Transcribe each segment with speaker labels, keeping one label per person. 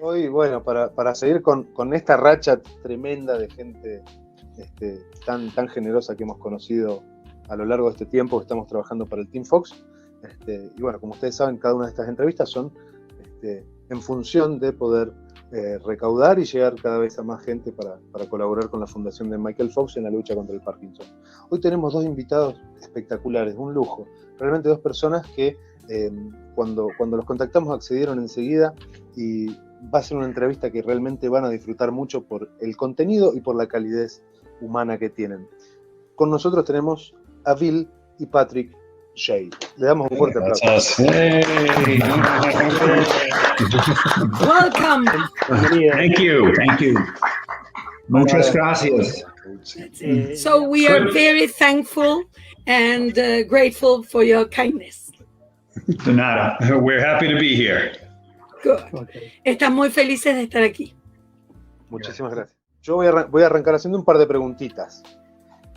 Speaker 1: Hoy, bueno, para seguir con esta racha tremenda de gente tan generosa que hemos conocido a lo largo de este tiempo que estamos trabajando para el Team Fox. Y bueno, como ustedes saben, cada una de estas entrevistas son en función de poder recaudar y llegar cada vez a más gente para colaborar con la fundación de Michael Fox en la lucha contra el Parkinson. Hoy tenemos dos invitados espectaculares, un lujo, realmente dos personas que cuando los contactamos accedieron enseguida, y va a ser una entrevista que realmente van a disfrutar mucho por el contenido y por la calidez humana que tienen. Con nosotros tenemos a Bill y Patrick Shea. Le damos un fuerte aplauso.
Speaker 2: Hey.
Speaker 3: Welcome.
Speaker 2: Thank you. Muchas gracias.
Speaker 3: So we are very thankful and grateful for your kindness.
Speaker 2: De nada. We're happy to be here.
Speaker 3: Good. Están muy felices de estar aquí.
Speaker 1: Muchísimas gracias. Yo voy a arrancar haciendo un par de preguntitas.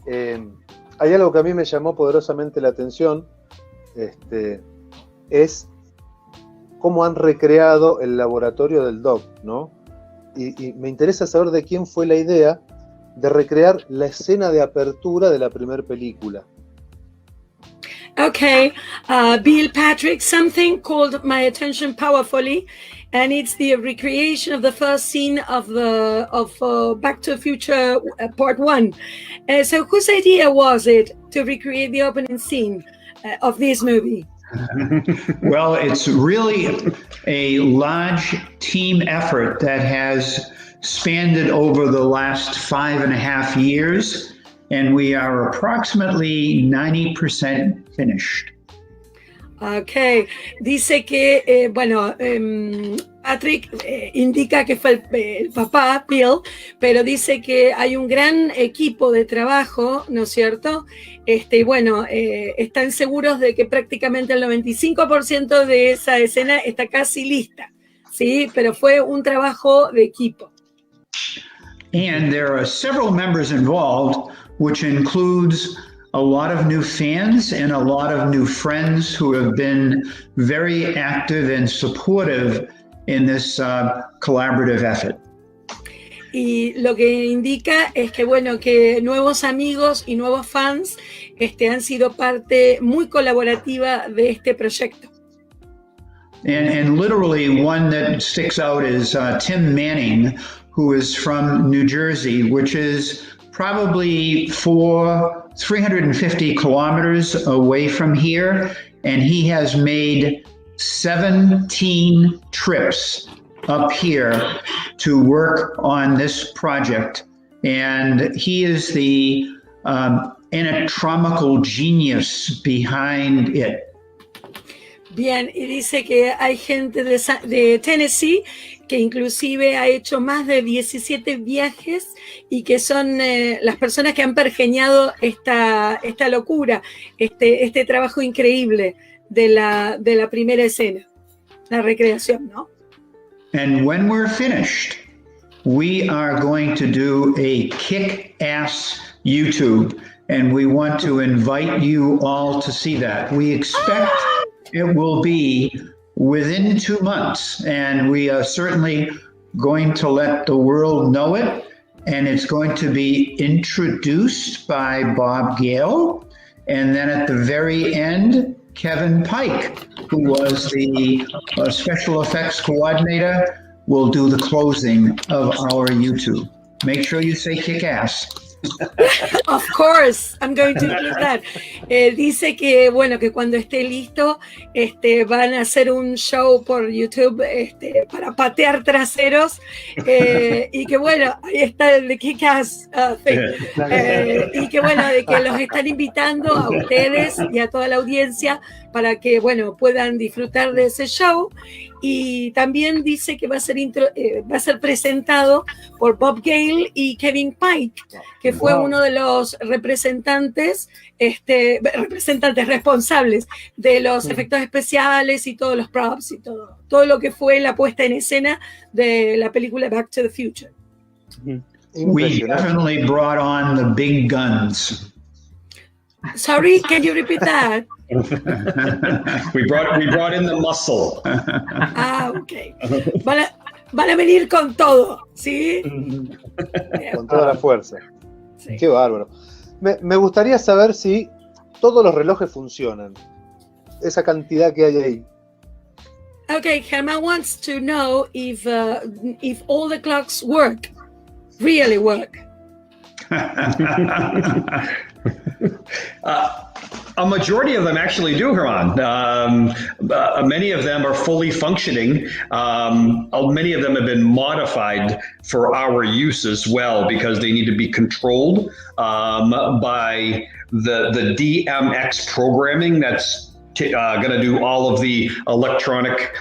Speaker 1: Hay algo que a mí me llamó poderosamente la atención, es cómo han recreado el laboratorio del Doc, ¿no? Y me interesa saber de quién fue la idea de recrear la escena de apertura de la primera película.
Speaker 3: Okay, Bill, Patrick, something called my attention powerfully, and it's the recreation of the first scene of Back to the Future Part 1. So whose idea was it to recreate the opening scene of this movie?
Speaker 2: Well, it's really a large team effort that has spanned over the last 5.5 years. And we are approximately 90% finished.
Speaker 3: Okay, dice que, Patrick indica que fue el papá, Bill, pero dice que hay un gran equipo de trabajo, ¿no es cierto? Están seguros de que prácticamente el 95% de esa escena está casi lista, ¿sí? Pero fue un trabajo de equipo.
Speaker 2: And there are several members involved, which includes a lot of new fans and a lot of new friends who have been very active and supportive in this collaborative effort.
Speaker 3: Y lo que indica es que, que nuevos amigos y nuevos fans han sido parte muy colaborativa de este proyecto.
Speaker 2: And literally one that sticks out is Tim Manning, who is from New Jersey, which is probably 350 kilometers away from here, and he has made 17 trips up here to work on this project, and he is the anatomical genius behind it.
Speaker 3: Bien, y dice que hay gente de Tennessee que inclusive ha hecho más de 17 viajes y que son las personas que han pergeñado esta locura, este trabajo increíble de la primera escena, la recreación, ¿no?
Speaker 2: And when we're finished, we are going to do a kick-ass YouTube, and we want to invite you all to see that. We expect it will be within 2 months, and we are certainly going to let the world know it, and it's going to be introduced by Bob Gale, and then at the very end, Kevin Pike, who was the special effects coordinator, will do the closing of our YouTube. Make sure you say kick ass.
Speaker 3: Of course, I'm going to do that. Dice que que cuando esté listo, van a hacer un show por YouTube para patear traseros, y que ahí está el de Kick-Ass thing. Y que de que los están invitando a ustedes y a toda la audiencia para que puedan disfrutar de ese show. Y también dice que va a ser presentado por Bob Gale y Kevin Pike, que fue uno de los representantes responsables de los efectos especiales y todos los props y todo lo que fue la puesta en escena de la película Back to the Future.
Speaker 2: We definitely brought on the big guns.
Speaker 3: Sorry, can you repeat that?
Speaker 4: we brought in the muscle.
Speaker 3: Okay. van a venir con todo, ¿sí?
Speaker 1: Con toda la fuerza.
Speaker 3: Sí.
Speaker 1: Qué bárbaro. Me gustaría saber si todos los relojes funcionan. Esa cantidad que hay ahí.
Speaker 3: Okay, Herman wants to know if all the clocks work, really work.
Speaker 4: A majority of them actually do, Herman. Many of them are fully functioning. Many of them have been modified for our use as well because they need to be controlled by the DMX programming that's going to do all of the electronic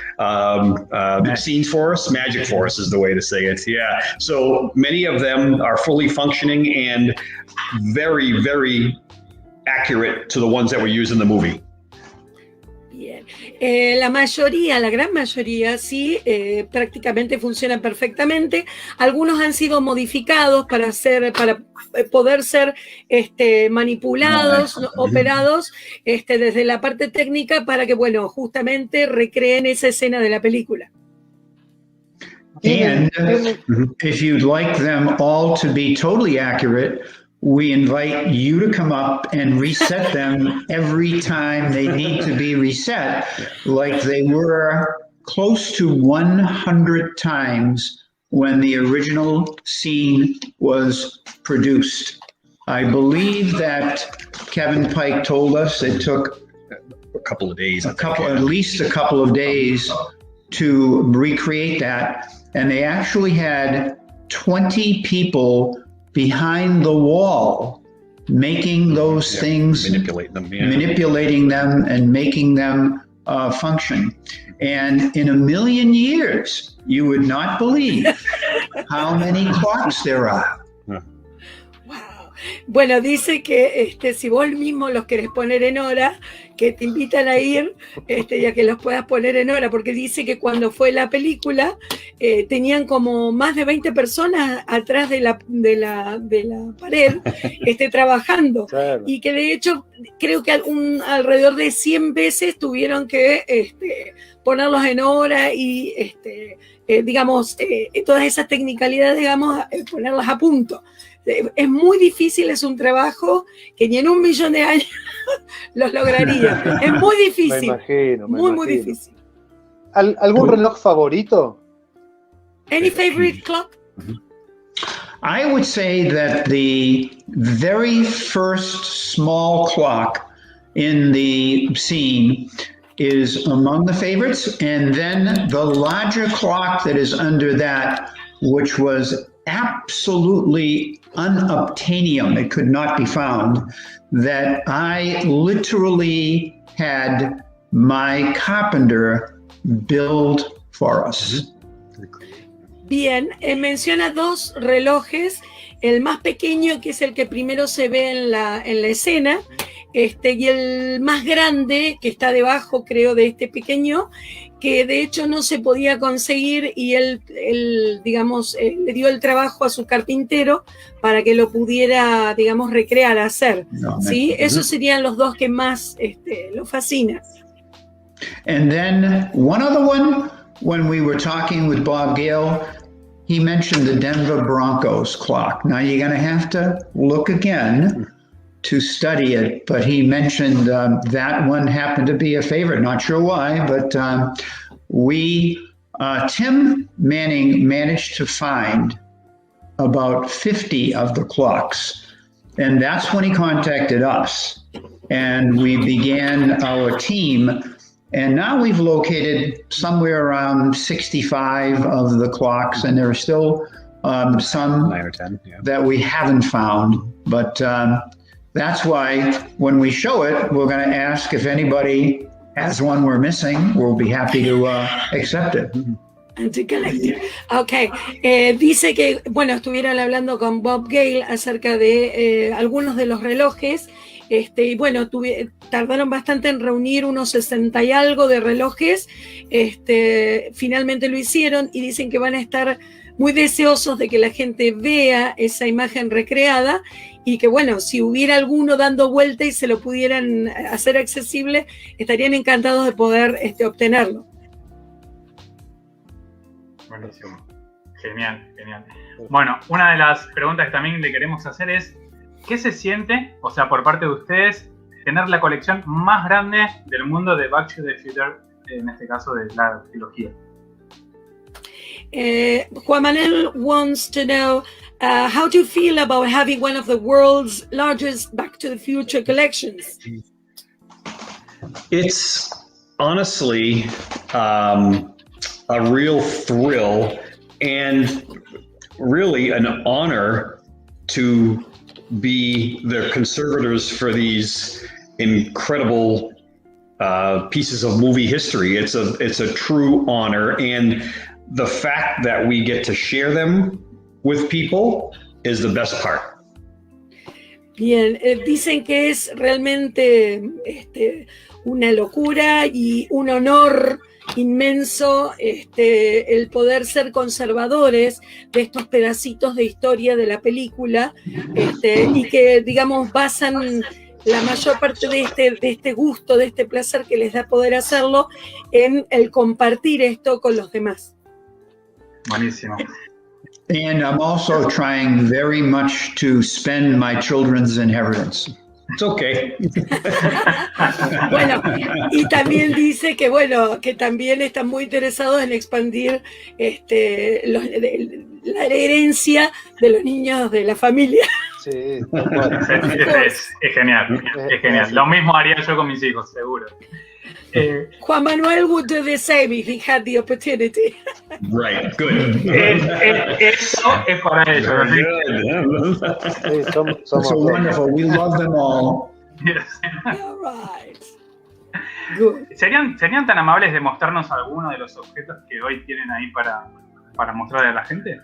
Speaker 4: scenes for us. Magic for us is the way to say it. Yeah. So many of them are fully functioning and very, very accurate to the ones that were used in the movie.
Speaker 3: Bien. La gran mayoría sí, prácticamente funcionan perfectamente. Algunos han sido modificados para poder ser manipulados, operados desde la parte técnica para que, bueno, justamente recreen esa escena de la película.
Speaker 2: And if you'd like them all to be totally accurate, we invite you to come up and reset them every time they need to be reset, like they were close to 100 times when the original scene was produced. I believe that Kevin Pike told us it took
Speaker 4: a couple of days,
Speaker 2: at least a couple of days to recreate that. And they actually had 20 people behind the wall making those things, manipulating them and making them function. And in a million years, you would not believe how many clocks there are.
Speaker 3: Wow. Bueno, dice que si vos mismo los querés poner en hora, que te invitan a ir ya que los puedas poner en hora, porque dice que cuando fue la película tenían como más de 20 personas atrás de la pared trabajando, claro. Y que de hecho creo que alrededor de 100 veces tuvieron que ponerlos en hora y digamos todas esas tecnicalidades, digamos, ponerlas a punto. Es muy difícil, es un trabajo que ni en 1 millón de años los lograría. Es muy difícil. Me imagino. Muy difícil.
Speaker 1: ¿Algún reloj favorito?
Speaker 3: Any favorite clock?
Speaker 2: I would say that the very first small clock in the scene is among the favorites, and then the larger clock that is under that, which was absolutely unobtainium, it could not be found, that I literally had my carpenter build for us.
Speaker 3: Bien, menciona 2 relojes, el más pequeño, que es el que primero se ve en la escena, y el más grande, que está debajo, creo, de este pequeño, que de hecho no se podía conseguir, y él digamos, le dio el trabajo a su carpintero para que lo pudiera, digamos, recrear, hacer. ¿Sí? Esos serían los 2 que más lo fascinan.
Speaker 2: And then one other one, when we were talking with Bob Gale, he mentioned the Denver Broncos clock. Now you're going to have to look again to study it, but he mentioned that one happened to be a favorite. Not sure why, but Tim Manning managed to find about 50 of the clocks, and that's when he contacted us, and we began our team. And now we've located somewhere around 65 of the clocks, and there are still some
Speaker 4: 9 or 10
Speaker 2: that we haven't found. But that's why when we show it, we're going to ask if anybody has one we're missing. We'll be happy to accept it.
Speaker 3: And to collect it. Okay. Dice que, bueno, estuvieron hablando con Bob Gale acerca de algunos de los relojes. Y bueno, tardaron bastante en reunir unos 60 y algo de relojes. Finalmente lo hicieron y dicen que van a estar muy deseosos de que la gente vea esa imagen recreada y que, bueno, si hubiera alguno dando vuelta y se lo pudieran hacer accesible, estarían encantados de poder obtenerlo.
Speaker 5: Buenísimo. Genial, genial. Bueno, una de las preguntas que también le queremos hacer es, ¿qué se siente, o sea, por parte de ustedes, tener la colección más grande del mundo de Back to the Future, en este caso de la trilogía?
Speaker 3: Juan Manuel wants to know, how do you feel about having one of the world's largest Back to the Future collections?
Speaker 4: It's honestly a real thrill and really an honor to be the conservators for these incredible pieces of movie history. It's a true honor, and the fact that we get to share them with people is the best part.
Speaker 3: Bien, dicen que es realmente una locura y un honor inmenso el poder ser conservadores de estos pedacitos de historia de la película y que, digamos, basan la mayor parte de este gusto, de este placer que les da poder hacerlo en el compartir esto con los demás.
Speaker 5: Buenísimo.
Speaker 2: And I'm also trying very much to spend my children's inheritance.
Speaker 4: It's okay.
Speaker 3: Bueno, y también dice que, bueno, que también están muy interesados en expandir la herencia de los niños de la familia.
Speaker 1: Sí, bueno.
Speaker 5: Es genial, es genial. Lo mismo haría yo con mis hijos, seguro.
Speaker 3: Juan Manuel would do the same if he had the opportunity.
Speaker 4: Right, good.
Speaker 5: Eso es para ellos.
Speaker 1: Sí, somos
Speaker 2: So wonderful. We love them all.
Speaker 3: All right. Good.
Speaker 5: ¿Serían tan amables de mostrarnos algunos de los objetos que hoy tienen ahí para mostrarle a la gente?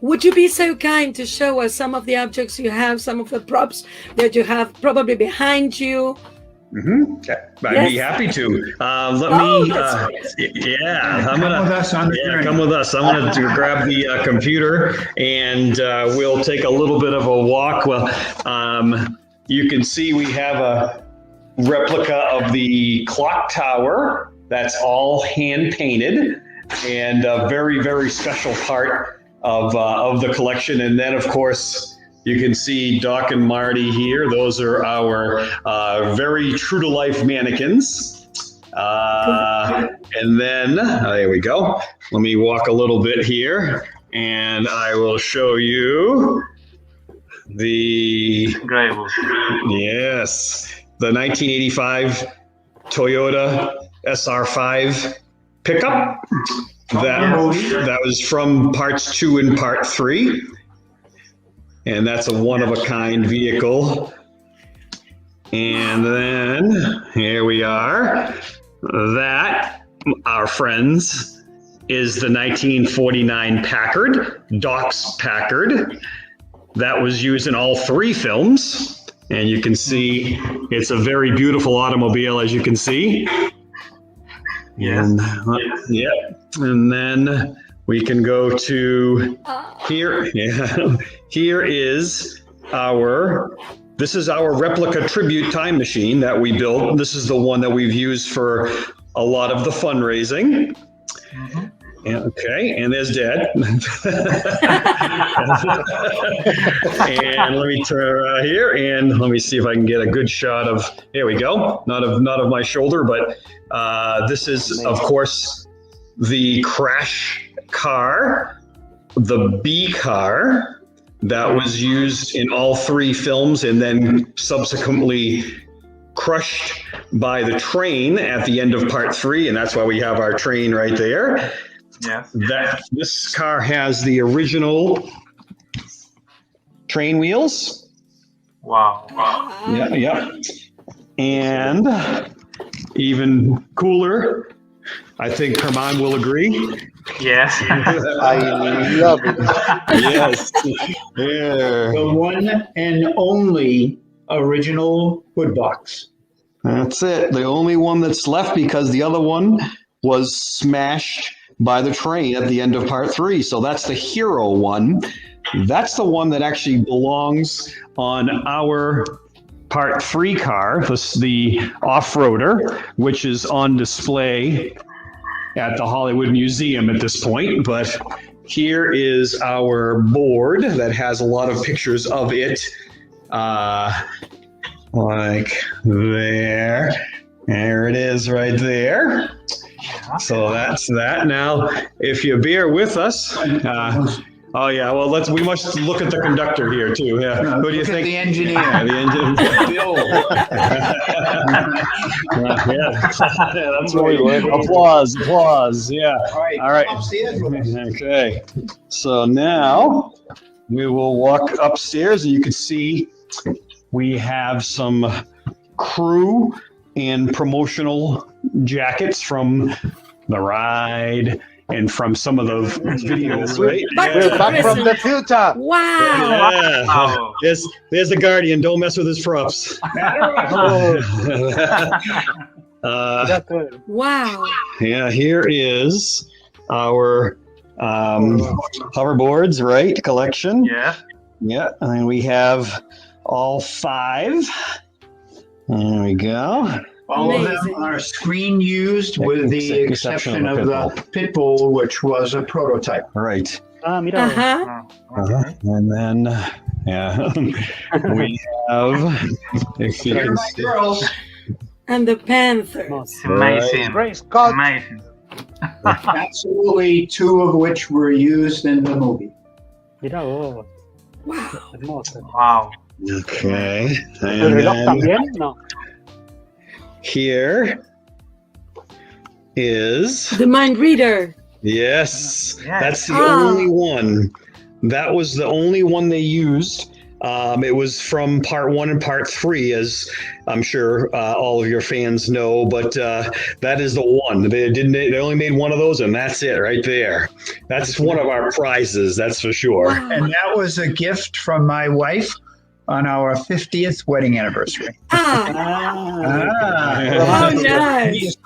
Speaker 3: Would you be so kind to show us some of the objects you have, some of the props that you have probably behind you?
Speaker 4: Mm-hmm. I'd be happy to. Let me. I'm gonna.
Speaker 2: Come with us on the journey.
Speaker 4: Come with us. I'm gonna grab the computer, and we'll take a little bit of a walk. Well, you can see we have a replica of the clock tower. That's all hand painted, and a very, very special part of the collection. And then, of course, you can see Doc and Marty here. Those are our very true-to-life mannequins. And then, there we go. Let me walk a little bit here, and I will show you the 1985 Toyota SR5 pickup. That was from parts 2 and part 3. And that's a one-of-a-kind vehicle. And then here we are. That, our friends, is the 1949 Packard, Doc's Packard. That was used in all 3 films. And you can see it's a very beautiful automobile, as you can see. And, and then we can go to here. Yeah. Here is this is our replica tribute time machine that we built. This is the one that we've used for a lot of the fundraising. Mm-hmm. Yeah, okay, and there's Dad. And let me turn here, and let me see if I can get a good shot of. Here we go. Not of my shoulder, but this is, of course, the crash car, the B car that was used in all 3 films and then subsequently crushed by the train at the end of part 3, and that's why we have our train right there.
Speaker 5: Yes.
Speaker 4: This car has the original train wheels.
Speaker 5: Wow.
Speaker 4: Yeah. And even cooler, I think Herman will agree.
Speaker 5: Yes.
Speaker 1: I love it.
Speaker 4: Yes. Yeah.
Speaker 2: The one and only original wood box.
Speaker 4: That's it. The only one that's left, because the other one was smashed by the train at the end of part 3. So that's the hero one. That's the one that actually belongs on our part 3 car, the off-roader, which is on display at the Hollywood Museum at this point, but here is our board that has a lot of pictures of it, like there. There it is right there. So that's that. Now, if you bear with us, oh yeah, well we must look at the conductor here too. Yeah, who do you think?
Speaker 2: The engineer.
Speaker 4: The engineer. Bill. Yeah, that's right. Applause. Yeah. All right.
Speaker 2: Upstairs with us.
Speaker 4: Okay. So now we will walk upstairs, and you can see we have some crew and promotional jackets from the ride and from some of the videos, right?
Speaker 1: We're back from the future.
Speaker 3: Wow.
Speaker 4: Yeah. There's the Guardian. Don't mess with his props.
Speaker 3: Wow.
Speaker 4: Yeah, here is our hoverboards, right? Collection.
Speaker 5: Yeah.
Speaker 4: Yeah, and we have all 5. There we go.
Speaker 2: All of them are screen used with the exception of the Pitbull, which was a prototype.
Speaker 4: Right.
Speaker 3: Uh-huh.
Speaker 4: And then, yeah, we have, if you can see,
Speaker 2: Girls.
Speaker 3: And the Panthers.
Speaker 5: It's amazing.
Speaker 1: Great Scott.
Speaker 5: Amazing.
Speaker 2: Absolutely, 2 of which were used in the movie.
Speaker 6: Mirá vos,
Speaker 3: Wow.
Speaker 6: hermoso.
Speaker 5: Wow.
Speaker 4: Okay.
Speaker 6: ¿El
Speaker 4: And
Speaker 6: reloj
Speaker 4: then
Speaker 6: también? No.
Speaker 4: here is,
Speaker 3: The mind reader.
Speaker 4: yes,
Speaker 5: Yes.
Speaker 4: that's the
Speaker 3: Ah.
Speaker 4: only one. That was the only one they used. It was from part 1 and part 3, as I'm sure all of your fans know, but that is the one. They only made one of those, and that's it right there. That's one of our prizes, that's for sure.
Speaker 3: Wow.
Speaker 2: And that was a gift from my wife on our 50th wedding anniversary.
Speaker 3: Oh, nice.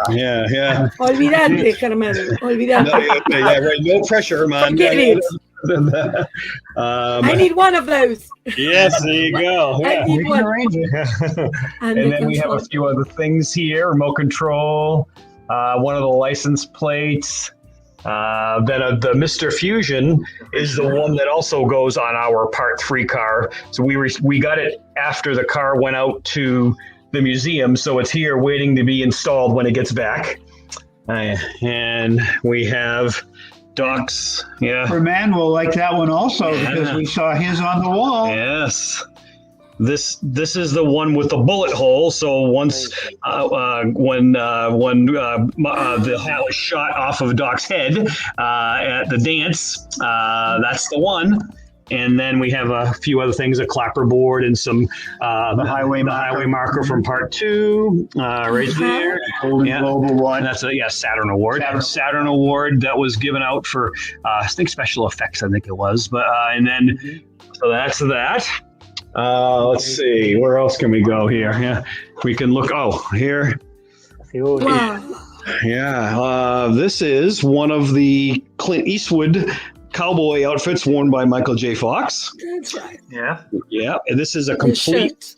Speaker 4: Yeah.
Speaker 3: Olvídate, Germán. Olvídate.
Speaker 4: Yeah, right. No pressure, man.
Speaker 3: Forget it. I
Speaker 4: Um,
Speaker 3: need one of those.
Speaker 4: yes, there you go.
Speaker 3: I
Speaker 4: Yeah.
Speaker 3: need one.
Speaker 4: And then we have a few other things here: remote control, one of the license plates. Then the Mr. Fusion is the one that also goes on our Part 3 car. So we got it after the car went out to the museum, so it's here waiting to be installed when it gets back. And we have Doc's. Yeah.
Speaker 2: Herman will like that one also because we saw his on the wall.
Speaker 4: Yes. This is the one with the bullet hole. So once when the hat was shot off of Doc's head at the dance, that's the one. And then we have a few other things: a clapperboard and some the highway marker from part 2, right there.
Speaker 2: Golden Globe Award.
Speaker 4: And that's a Saturn Award. Saturn Award that was given out for I think special effects. I think it was. But and then so that's that. Let's see, where else can we go here? Yeah, we can look. Oh, here.
Speaker 3: Wow.
Speaker 4: Yeah, this is one of the Clint Eastwood cowboy outfits worn by Michael J. Fox.
Speaker 3: That's right.
Speaker 5: Yeah.
Speaker 4: Yeah, and this is a
Speaker 3: The
Speaker 4: complete.
Speaker 3: shirt.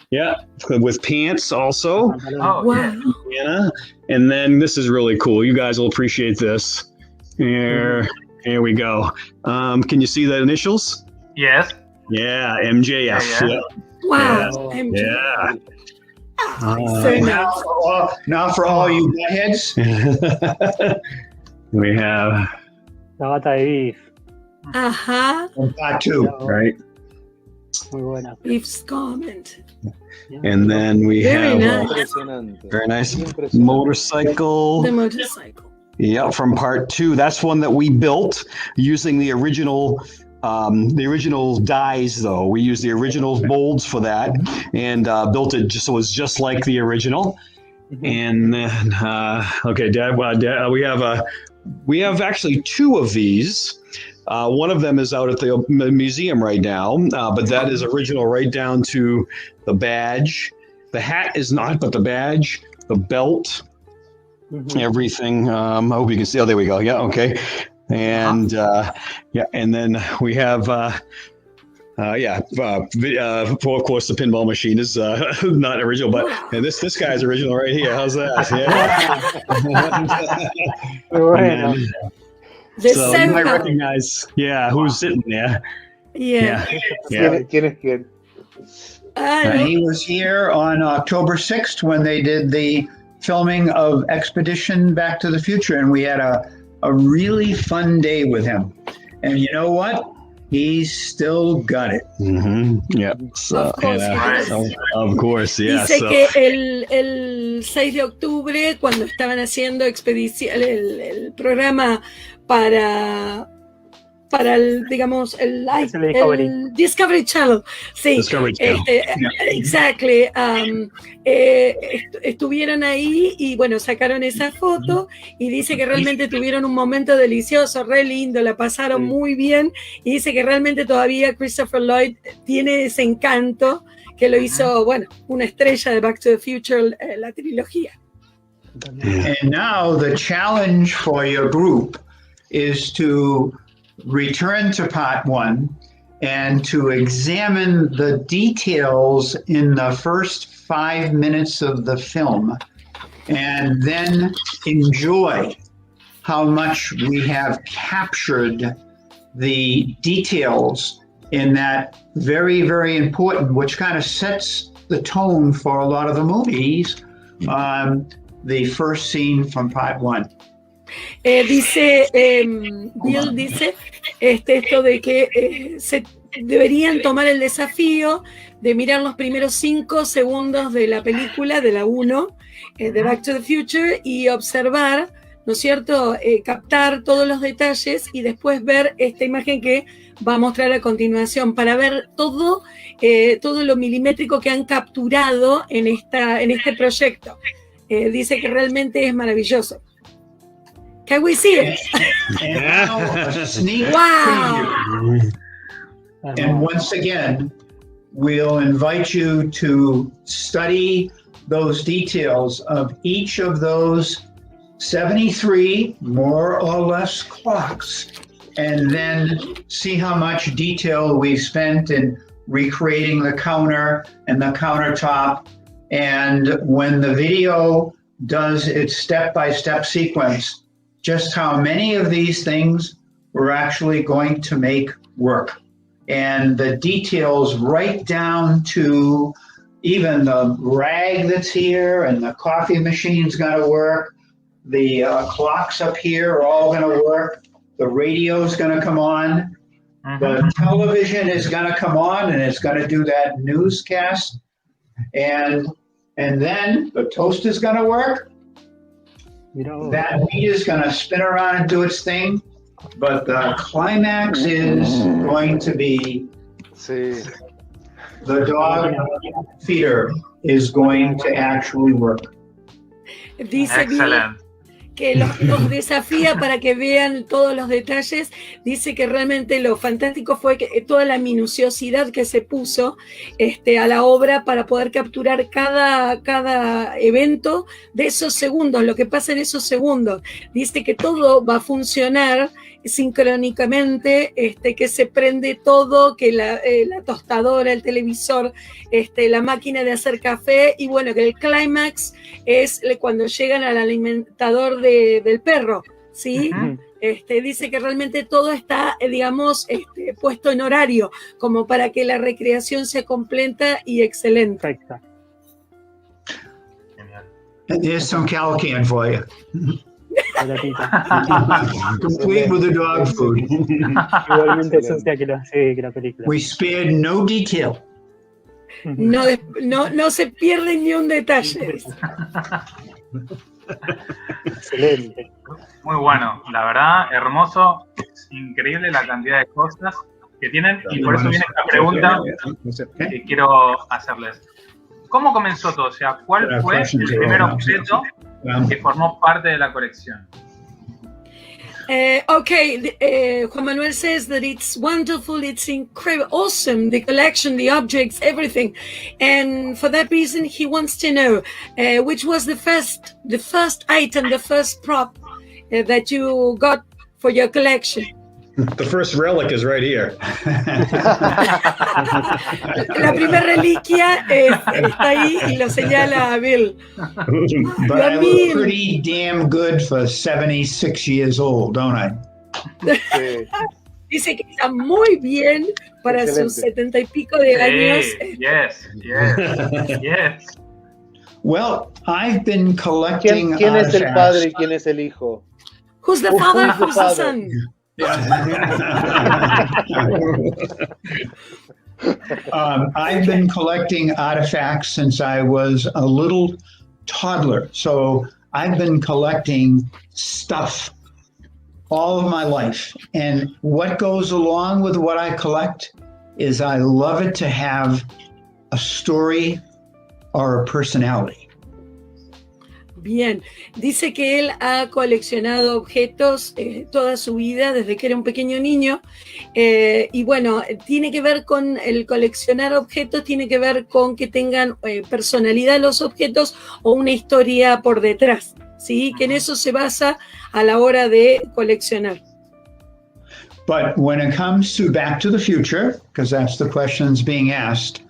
Speaker 4: Yeah, with pants also.
Speaker 5: Oh,
Speaker 3: Wow.
Speaker 4: Yeah, and then this is really cool. You guys will appreciate this. Here we go. Can you see the initials?
Speaker 5: Yes.
Speaker 4: Yeah, MJF.
Speaker 5: Yeah.
Speaker 3: Wow.
Speaker 4: Yeah.
Speaker 3: MJ.
Speaker 4: Yeah.
Speaker 3: So
Speaker 2: Now
Speaker 3: nice.
Speaker 2: for all you heads.
Speaker 4: We have,
Speaker 6: La bata de beef.
Speaker 3: Ajá.
Speaker 2: Part 2.
Speaker 4: right?
Speaker 6: Muy buena.
Speaker 3: Beef's comment.
Speaker 4: And then we
Speaker 3: Very
Speaker 4: have
Speaker 3: nice.
Speaker 1: Impresionante.
Speaker 4: very nice
Speaker 1: Impresionante.
Speaker 4: motorcycle.
Speaker 3: The motorcycle.
Speaker 4: Yeah, from part 2. That's one that we built using the original dies, though. We used the original molds for that and built it so it was just like the original. And then, okay, Dad, we have actually 2 of these. One of them is out at the museum right now, but that is original right down to the badge. The hat is not, but the badge, the belt, everything. I hope you can see. Oh, there we go. Yeah, okay. And and then we have Of course, the pinball machine is not original, but and this guy's original right here. How's that?
Speaker 6: Bueno.
Speaker 4: So you might recognize, who's sitting there.
Speaker 1: ¿Quién es quién?
Speaker 2: He was here on October 6th when they did the filming of Expedition Back to the Future, and we had a really fun day with him. And you know what? He's still got it.
Speaker 4: Mm-hmm. Yeah. So, of course, yeah.
Speaker 3: Dice que el 6 de octubre, cuando estaban haciendo expedición, el programa para el, digamos, el Discovery Channel. Sí,
Speaker 4: Discovery Channel.
Speaker 3: Exactly. Estuvieron ahí y bueno, sacaron esa foto y dice que realmente tuvieron un momento delicioso, re lindo, la pasaron muy bien y dice que realmente todavía Christopher Lloyd tiene ese encanto que lo hizo, bueno, una estrella de Back to the Future, la trilogía.
Speaker 2: And now the challenge for your group is to return to part 1 and to examine the details in the first 5 minutes of the film and then enjoy how much we have captured the details in that very, very important, which kind of sets the tone for a lot of the movies, the first scene from part 1.
Speaker 3: Dice, Bill dice esto de que se deberían tomar el desafío de mirar los primeros 5 segundos de la película, de la 1, de Back to the Future, y observar, ¿no es cierto?, captar todos los detalles y después ver esta imagen que va a mostrar a continuación, para ver todo lo milimétrico que han capturado en este proyecto. Dice que realmente es maravilloso. Can we see it?
Speaker 2: And now a sneak preview. And once again, we'll invite you to study those details of each of those 73 more or less clocks, and then see how much detail we spent in recreating the counter and the countertop. And when the video does its step-by-step sequence, just how many of these things we're actually going to make work. And the details right down to even the rag that's here, and the coffee machine's gonna work, the clocks up here are all gonna work, the radio's gonna come on, the television is gonna come on and it's gonna do that newscast, and then the toaster's gonna work. That meat is going to spin around and do its thing, but the climax is going to be the dog feeder is going to actually work.
Speaker 5: Excellent.
Speaker 3: Que los desafía para que vean todos los detalles. Dice que realmente lo fantástico fue que toda la minuciosidad que se puso a la obra para poder capturar cada evento de esos segundos, lo que pasa en esos segundos. Dice que todo va a funcionar sincrónicamente, que se prende todo, que la tostadora, el televisor, la máquina de hacer café, y bueno, que el clímax es cuando llegan al alimentador del perro, ¿sí? Dice que realmente todo está, digamos, puesto en horario, como para que la recreación sea completa y excelente.
Speaker 6: Perfecto.
Speaker 2: And here's some Calcan for you. Complete with the dog food.
Speaker 6: Igualmente sucia que la película.
Speaker 2: We spared no detail.
Speaker 3: No se pierde ni un detalle.
Speaker 6: Excelente.
Speaker 5: Muy bueno, la verdad, hermoso, es increíble la cantidad de cosas que tienen, y por eso viene esta pregunta que quiero hacerles. ¿Cómo comenzó todo? O sea, ¿cuál fue el primer objeto que formó parte de la colección?
Speaker 3: Juan Manuel says that it's wonderful, it's incredible, awesome, the collection, the objects, everything. And for that reason, he wants to know which was the first item, the first prop that you got for your collection.
Speaker 4: The first relic is right here.
Speaker 3: La primera reliquia está ahí y lo señala Bill.
Speaker 2: But I look pretty damn good for 76 years old, don't I?
Speaker 1: Sí.
Speaker 3: Dice que está muy bien para
Speaker 1: Excelente.
Speaker 3: sus 70 y pico de años.
Speaker 5: Yes.
Speaker 2: Well, I've been collecting
Speaker 1: ¿Quién es el
Speaker 2: artifacts.
Speaker 1: padre y quién es el hijo?
Speaker 3: Who's the father?
Speaker 1: Who's the
Speaker 3: Who's the
Speaker 1: father?
Speaker 3: son?
Speaker 2: I've been collecting artifacts since I was a little toddler. So I've been collecting stuff all of my life. And what goes along with what I collect is I love it to have a story or a personality.
Speaker 3: Bien, dice que él ha coleccionado objetos toda su vida, desde que era un pequeño niño, y bueno, tiene que ver con el coleccionar objetos, tiene que ver con que tengan personalidad los objetos o una historia por detrás, ¿sí? Que en eso se basa a la hora de coleccionar.
Speaker 2: But when it comes to Back to the Future, because that's the questions being asked,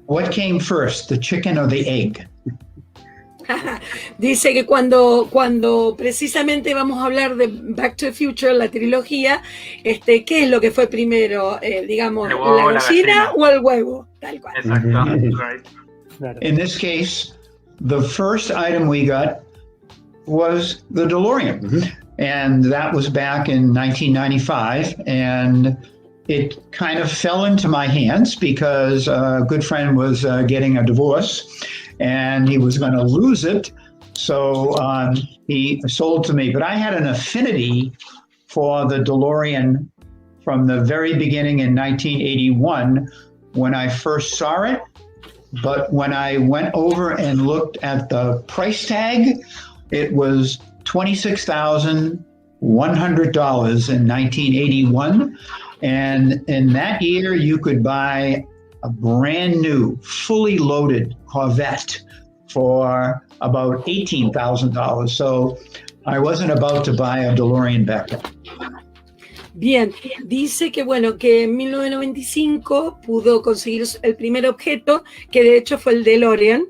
Speaker 2: what came first, the chicken or the egg?
Speaker 3: Dice que cuando precisamente vamos a hablar de Back to the Future, la trilogía, ¿qué es lo que fue primero? Digamos,
Speaker 5: huevo,
Speaker 3: ¿la gallina o el huevo? Tal cual.
Speaker 5: Exacto. Right.
Speaker 6: Claro.
Speaker 2: In this case, the first item we got was the DeLorean. And that was back in 1995. And it kind of fell into my hands because a good friend was getting a divorce and he was going to lose it. So he sold to me. But I had an affinity for the DeLorean from the very beginning in 1981 when I first saw it. But when I went over and looked at the price tag, it was $26,100 in 1981. And in that year, you could buy a brand new, fully loaded Corvette for about $18,000. So I wasn't about to buy a DeLorean back then.
Speaker 3: Bien, dice que bueno, que en 1995 pudo conseguir el primer objeto, que de hecho fue el DeLorean,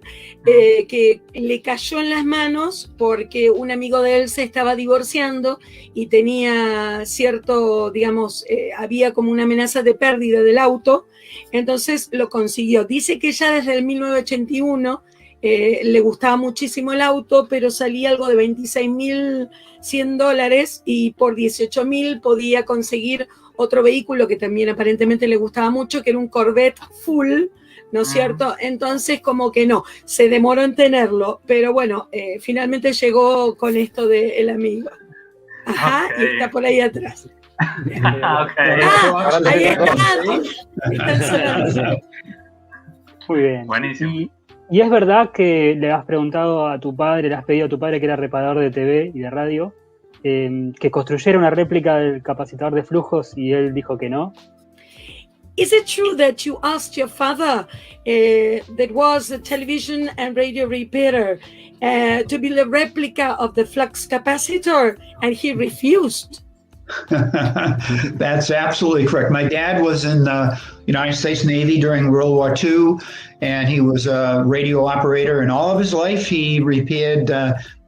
Speaker 3: que le cayó en las manos porque un amigo de él se estaba divorciando y tenía cierto, digamos, había como una amenaza de pérdida del auto, entonces lo consiguió. Dice que ya desde el 1981 le gustaba muchísimo el auto, pero salía algo de $26,100 y por $18,000 podía conseguir otro vehículo que también aparentemente le gustaba mucho, que era un Corvette full, ¿no es cierto? Entonces como que no, se demoró en tenerlo, pero bueno, finalmente llegó con esto del amigo. Ajá,
Speaker 5: Okay.
Speaker 3: y está por ahí atrás.
Speaker 5: Okay.
Speaker 3: Ahí están sonando.
Speaker 6: Muy bien.
Speaker 5: Buenísimo.
Speaker 6: Y es verdad que le has preguntado a tu padre, le has pedido a tu padre, que era reparador de TV y de radio, que construyera una réplica del capacitador de flujos y él dijo que no.
Speaker 3: Is it true that you asked your father, that was a television and radio repairer, to build a replica of the flux capacitor, and he refused?
Speaker 2: That's absolutely correct. My dad was in the United States Navy during World War II, and he was a radio operator. And all of his life, he repaired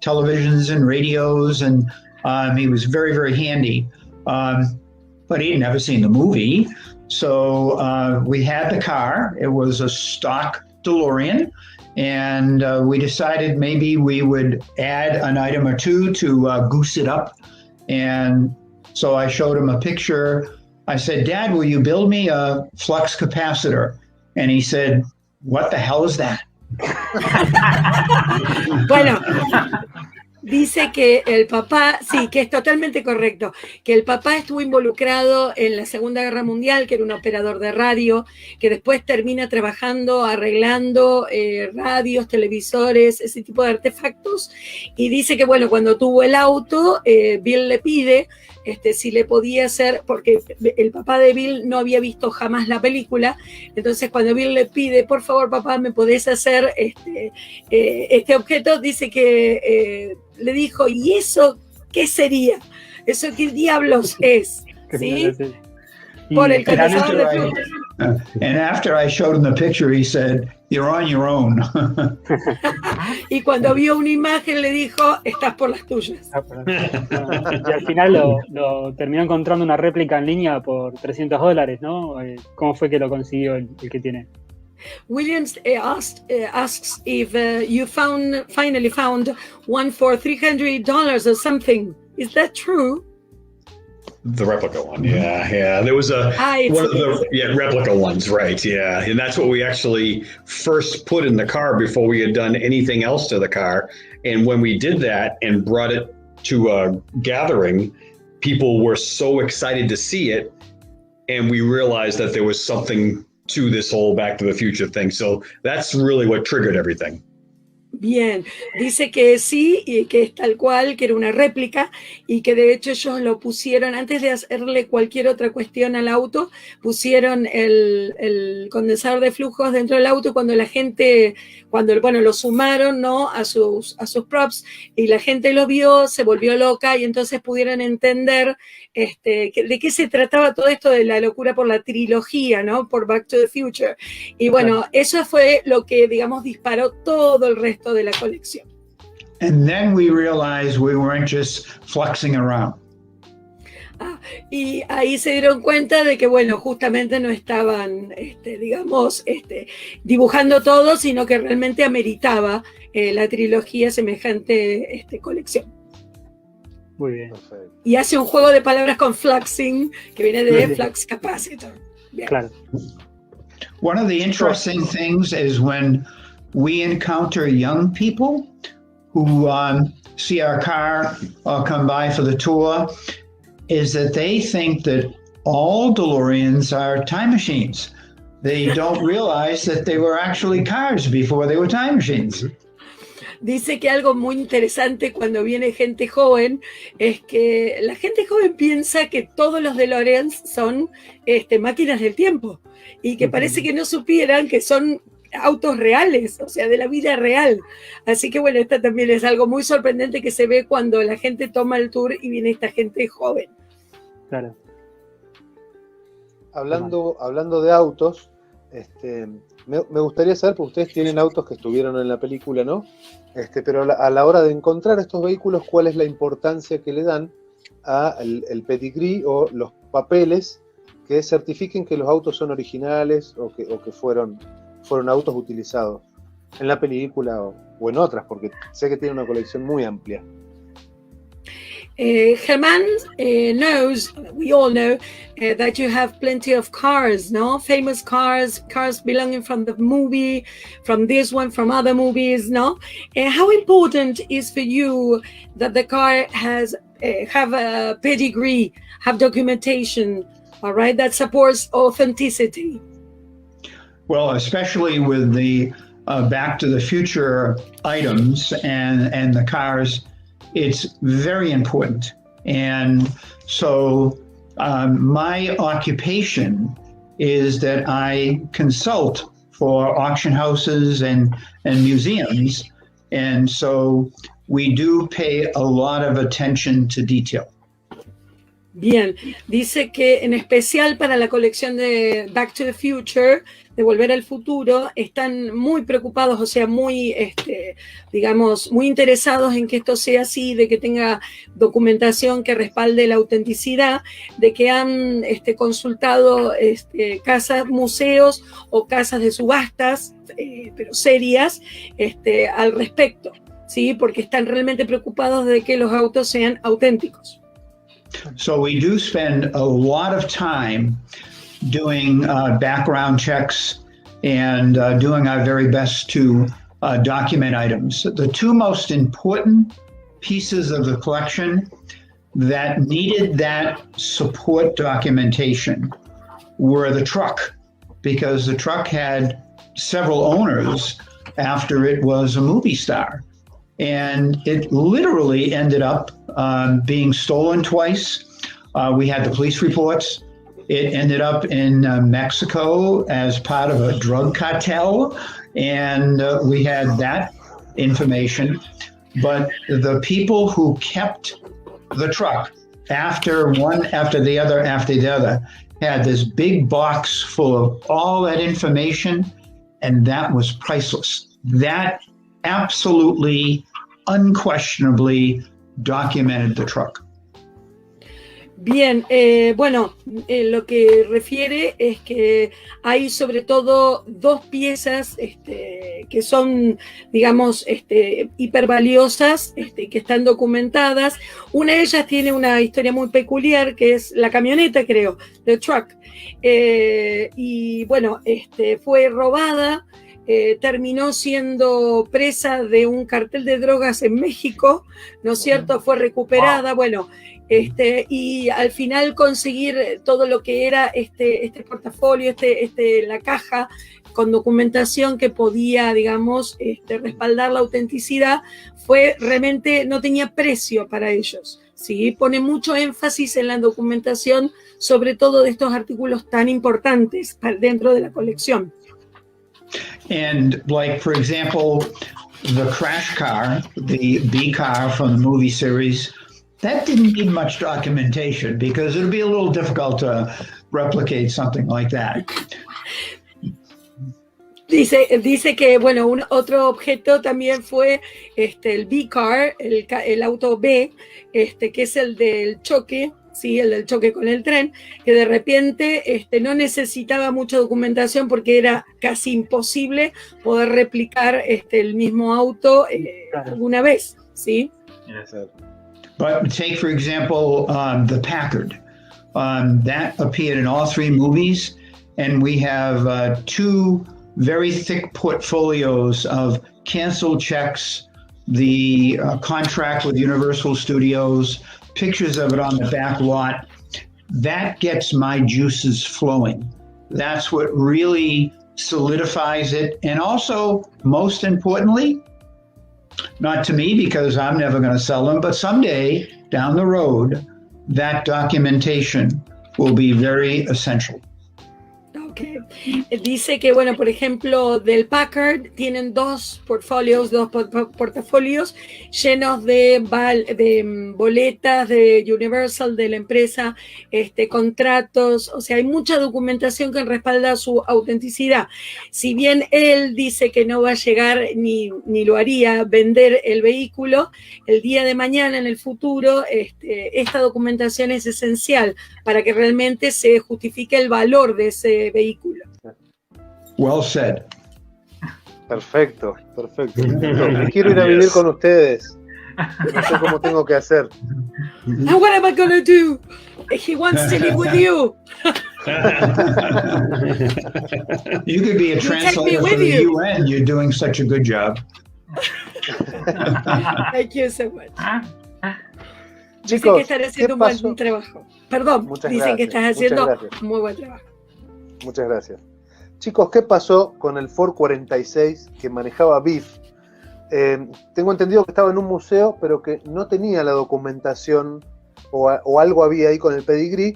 Speaker 2: televisions and radios, and he was very, very handy. But he'd never seen the movie. So we had the car. It was a stock DeLorean. And we decided maybe we would add an item or two to goose it up. And so I showed him a picture. I said, Dad, will you build me a flux capacitor? And he said, what the hell is that?
Speaker 3: Bueno, dice que el papá, sí, que es totalmente correcto, que el papá estuvo involucrado en la Segunda Guerra Mundial, que era un operador de radio, que después termina trabajando, arreglando radios, televisores, ese tipo de artefactos, y dice que bueno, cuando tuvo el auto, Bill le pide si le podía hacer, porque el papá de Bill no había visto jamás la película, entonces cuando Bill le pide, por favor papá, ¿me podés hacer este objeto? Dice que le dijo, ¿y eso qué sería? ¿Eso qué diablos es? ¿sí?
Speaker 6: Y
Speaker 3: Por el
Speaker 6: generalmente-
Speaker 3: condensador de flujos.
Speaker 2: And after I showed him the picture, he said, "You're on your own."
Speaker 3: Y cuando vio una imagen le dijo, estás por las tuyas.
Speaker 6: Y al final lo terminó encontrando una réplica en línea por $300, ¿no? ¿Cómo fue que lo consiguió el que tiene?
Speaker 3: Williams asks if you finally found one for $300 or something. Is that true?
Speaker 4: The replica one, yeah. There was one of the replica ones, right? Yeah, and that's what we actually first put in the car before we had done anything else to the car. And when we did that and brought it to a gathering, people were so excited to see it, and we realized that there was something to this whole Back to the Future thing. So that's really what triggered everything.
Speaker 3: Bien, dice que sí, y que es tal cual, que era una réplica, y que de hecho ellos lo pusieron, antes de hacerle cualquier otra cuestión al auto, pusieron el condensador de flujos dentro del auto, y cuando la gente, lo sumaron, ¿no?, a sus props, y la gente lo vio, se volvió loca, y entonces pudieron entender de qué se trataba todo esto de la locura por la trilogía, ¿no?, por Back to the Future. Y bueno, eso fue lo que, digamos, disparó todo el resto de la colección.
Speaker 2: And then we realized we weren't just flexing around.
Speaker 3: Y ahí se dieron cuenta de que, bueno, justamente no estaban, dibujando todo, sino que realmente ameritaba la trilogía semejante colección.
Speaker 6: Muy bien.
Speaker 1: Perfecto.
Speaker 3: Y hace un juego de palabras con fluxing, que viene de flux capacitor. Bien.
Speaker 6: Claro.
Speaker 2: One of the interesting things is when we encounter young people who see our car or come by for the tour, is that they think that all DeLoreans are time machines. They don't realize that they were actually cars before they were time machines.
Speaker 3: Dice que algo muy interesante cuando viene gente joven es que la gente joven piensa que todos los DeLoreans son máquinas del tiempo y que parece que no supieran que son autos reales, o sea, de la vida real. Así que bueno, esta también es algo muy sorprendente que se ve cuando la gente toma el tour y viene esta gente joven.
Speaker 6: Claro.
Speaker 1: Hablando de autos, me gustaría saber, porque ustedes tienen autos que estuvieron en la película, ¿no? Pero a la hora de encontrar estos vehículos, ¿cuál es la importancia que le dan al pedigree o los papeles que certifiquen que los autos son originales o que fueron autos utilizados en la película o en otras? Porque sé que tiene una colección muy amplia.
Speaker 3: Germán knows, we all know, that you have plenty of cars, no? Famous cars belonging from the movie, from this one, from other movies, no? How important is for you that the car has have a pedigree, have documentation, all right, that supports authenticity?
Speaker 2: Well, especially with the Back to the Future items and the cars, it's very important. And so my occupation is that I consult for auction houses and museums. And so we do pay a lot of attention to detail.
Speaker 3: Bien, dice que en especial para la colección de Back to the Future, de Volver al Futuro, están muy preocupados, o sea, muy, muy interesados en que esto sea así, de que tenga documentación que respalde la autenticidad, de que han consultado casas, museos o casas de subastas, pero serias, al respecto, ¿sí? Porque están realmente preocupados de que los autos sean auténticos.
Speaker 2: So we do spend a lot of time doing background checks and doing our very best to document items. The two most important pieces of the collection that needed that support documentation were the truck, because the truck had several owners after it was a movie star. And it literally ended up being stolen twice. We had the police reports. It ended up in Mexico as part of a drug cartel, and we had that information. But the people who kept the truck one after the other, had this big box full of all that information, and that was priceless. That absolutely, unquestionably documented the truck.
Speaker 3: Bien, bueno, lo que refiere es que hay sobre todo dos piezas que son, digamos, hipervaliosas, que están documentadas. Una de ellas tiene una historia muy peculiar, que es la camioneta, creo, the truck. Y bueno, fue robada, terminó siendo presa de un cartel de drogas en México, ¿no es cierto? Fue recuperada, bueno, y al final conseguir todo lo que era este portafolio, la caja con documentación que podía, digamos, respaldar la autenticidad, fue realmente, no tenía precio para ellos, ¿sí? Pone mucho énfasis en la documentación, sobre todo de estos artículos tan importantes dentro de la colección.
Speaker 2: And like, for example, the crash car, the B car from the movie series, that didn't need much documentation because it would be a little difficult to replicate something like that.
Speaker 3: Dice que, bueno, otro objeto también fue el B-Car, el auto B, que es el del choque, ¿sí? El del choque con el tren, que de repente no necesitaba mucha documentación porque era casi imposible poder replicar el mismo auto alguna vez, ¿sí?
Speaker 2: But take, for example, the Packard. That appeared in all three movies, and we have two very thick portfolios of canceled checks, the contract with Universal Studios, pictures of it on the back lot. That gets my juices flowing. That's what really solidifies it. And also, most importantly, not to me because I'm never going to sell them, but someday down the road, that documentation will be very essential.
Speaker 3: Okay. Dice que, bueno, por ejemplo, del Packard tienen dos portafolios llenos de boletas de Universal, de la empresa, contratos, o sea, hay mucha documentación que respalda su autenticidad. Si bien él dice que no va a llegar ni lo haría vender el vehículo, el día de mañana, en el futuro, esta documentación es esencial para que realmente se justifique el valor de ese vehículo.
Speaker 2: Well said.
Speaker 1: Perfecto. Me quiero ir a vivir con ustedes. No sé cómo tengo que hacer.
Speaker 3: And what am I gonna do? He wants to live with you.
Speaker 2: You could be a translator for the UN. You're doing such a good job.
Speaker 3: Thank you so much.
Speaker 1: Chicos,
Speaker 3: dicen que estás haciendo un buen trabajo. Perdón,
Speaker 1: muchas
Speaker 3: dicen
Speaker 1: gracias,
Speaker 3: que estás haciendo muy buen trabajo.
Speaker 1: Muchas gracias. Chicos, ¿qué pasó con el Ford 46 que manejaba Biff? Tengo entendido que estaba en un museo, pero que no tenía la documentación o algo había ahí con el pedigrí.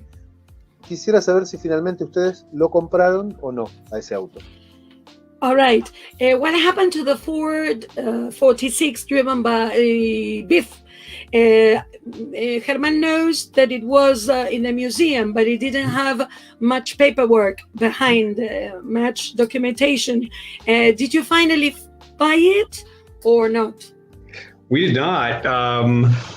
Speaker 1: Quisiera saber si finalmente ustedes lo compraron o no a ese auto.
Speaker 3: All right. What happened to the Ford 46 driven by Biff? Herman knows that it was in the museum, but it didn't have much paperwork behind, much documentation. Did you finally buy it or not?
Speaker 4: We did not.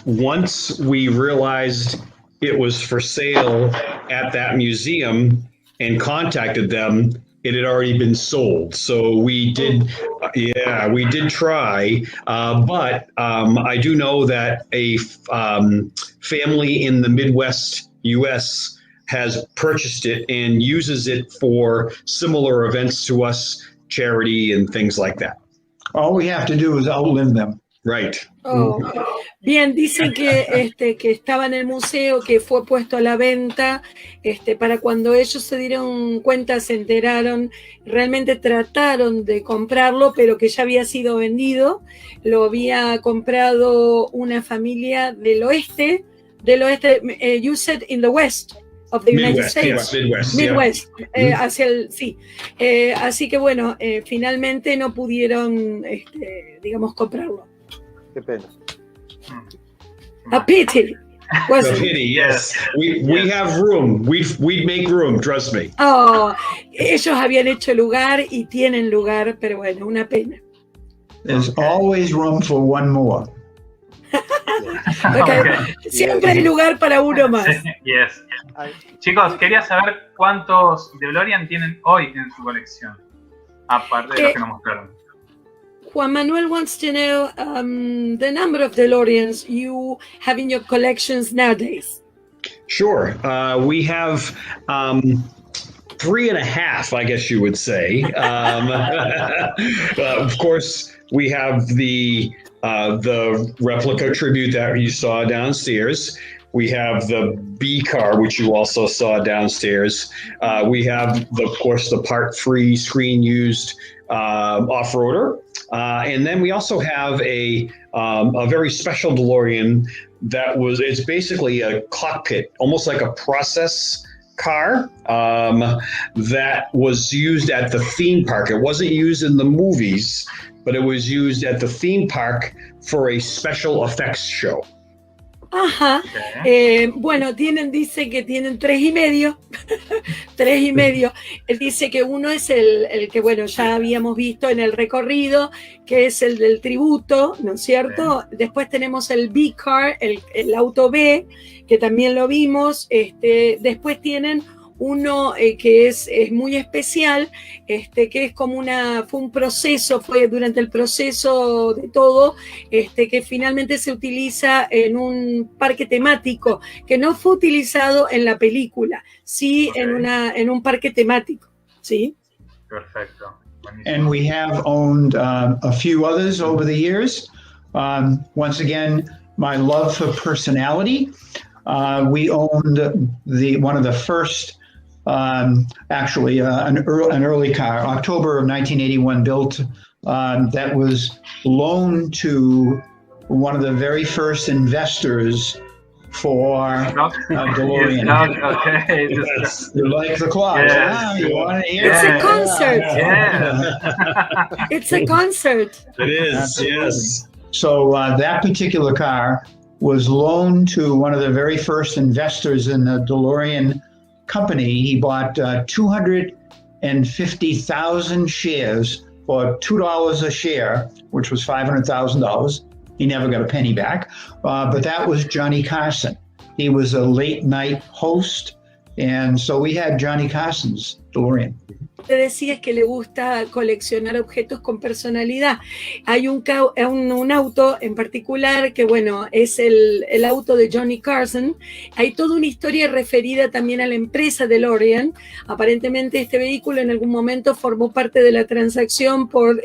Speaker 4: Once we realized it was for sale at that museum and contacted them, it had already been sold. So we did, we did try, but I do know that a family in the Midwest US has purchased it and uses it for similar events to us, charity and things like that.
Speaker 2: All we have to do is outlive them.
Speaker 4: Right.
Speaker 3: Oh. Bien, dicen que estaba en el museo, que fue puesto a la venta, para cuando ellos se dieron cuenta, se enteraron, realmente trataron de comprarlo, pero que ya había sido vendido, lo había comprado una familia del oeste, you said in the west of the United States. Midwest, hacia el, sí. Así que bueno, finalmente no pudieron, digamos, comprarlo.
Speaker 1: Qué pena.
Speaker 3: A pity. Was
Speaker 4: The
Speaker 3: it?
Speaker 4: pity, yes. We have room. We'd make room, trust me.
Speaker 3: Oh, ellos habían hecho lugar y tienen lugar, pero bueno, una pena.
Speaker 2: There's always room for one more.
Speaker 3: Okay. Siempre hay lugar para uno más.
Speaker 5: Yes. Chicos, quería saber cuántos DeLorean tienen hoy en su colección, aparte de los que nos mostraron.
Speaker 3: Juan Manuel wants to know the number of DeLoreans you have in your collections nowadays.
Speaker 4: Sure. We have 3.5, I guess you would say. Of course, we have the replica tribute that you saw downstairs. We have the B car, which you also saw downstairs. We have, of course, the part-free screen-used off-roader. And then we also have a very special DeLorean it's basically a cockpit, almost like a process car that was used at the theme park. It wasn't used in the movies, but it was used at the theme park for a special effects show.
Speaker 3: Ajá. Bueno, dice que tienen 3,5. 3,5. Él dice que uno es el que, bueno, ya habíamos visto en el recorrido, que es el del tributo, ¿no es cierto? Después tenemos el B-Car, el auto B, que también lo vimos. Después tienen uno que es muy especial, que es como fue durante el proceso de todo, que finalmente se utiliza en un parque temático, que no fue utilizado en la película, sí, en un parque temático, ¿sí?
Speaker 5: Perfecto.
Speaker 2: And we have owned a few others over the years. Once again, my love for personality. We owned one of the first, actually an early car, October of 1981 built, that was loaned to one of the very first investors for DeLorean.
Speaker 5: Okay.
Speaker 2: You like the clock?
Speaker 5: Yes.
Speaker 2: You want to hear?
Speaker 3: It's a concert.
Speaker 5: Yeah.
Speaker 3: It's a concert.
Speaker 4: It is,
Speaker 2: Absolutely.
Speaker 4: yes.
Speaker 2: So that particular car was loaned to one of the very first investors in the DeLorean company. He bought 250,000 shares for $2 a share, which was $500,000. He never got a penny back, but that was Johnny Carson. He was a late night host, and so we had Johnny Carson's DeLorean.
Speaker 3: Te decía que le gusta coleccionar objetos con personalidad. Hay un auto en particular que, bueno, es el auto de Johnny Carson. Hay toda una historia referida también a la empresa DeLorean. Aparentemente este vehículo en algún momento formó parte de la transacción por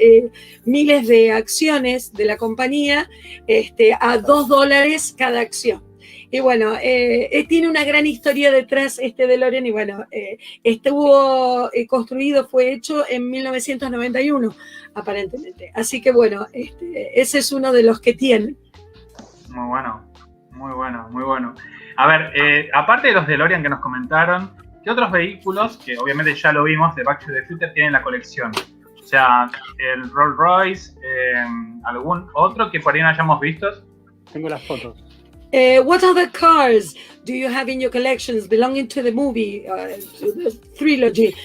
Speaker 3: miles de acciones de la compañía a $2 cada acción. Y bueno, tiene una gran historia detrás DeLorean y bueno, estuvo construido, fue hecho en 1991, aparentemente. Así que bueno, ese es uno de los que tienen.
Speaker 5: Muy bueno, muy bueno, muy bueno. A ver, aparte de los DeLorean que nos comentaron, ¿qué otros vehículos, que obviamente ya lo vimos, de Back to the Future, tienen la colección? O sea, el Rolls Royce, ¿algún otro que por ahí no hayamos visto?
Speaker 6: Tengo las fotos.
Speaker 3: What other cars do you have in your collections belonging to the movie, to the trilogy?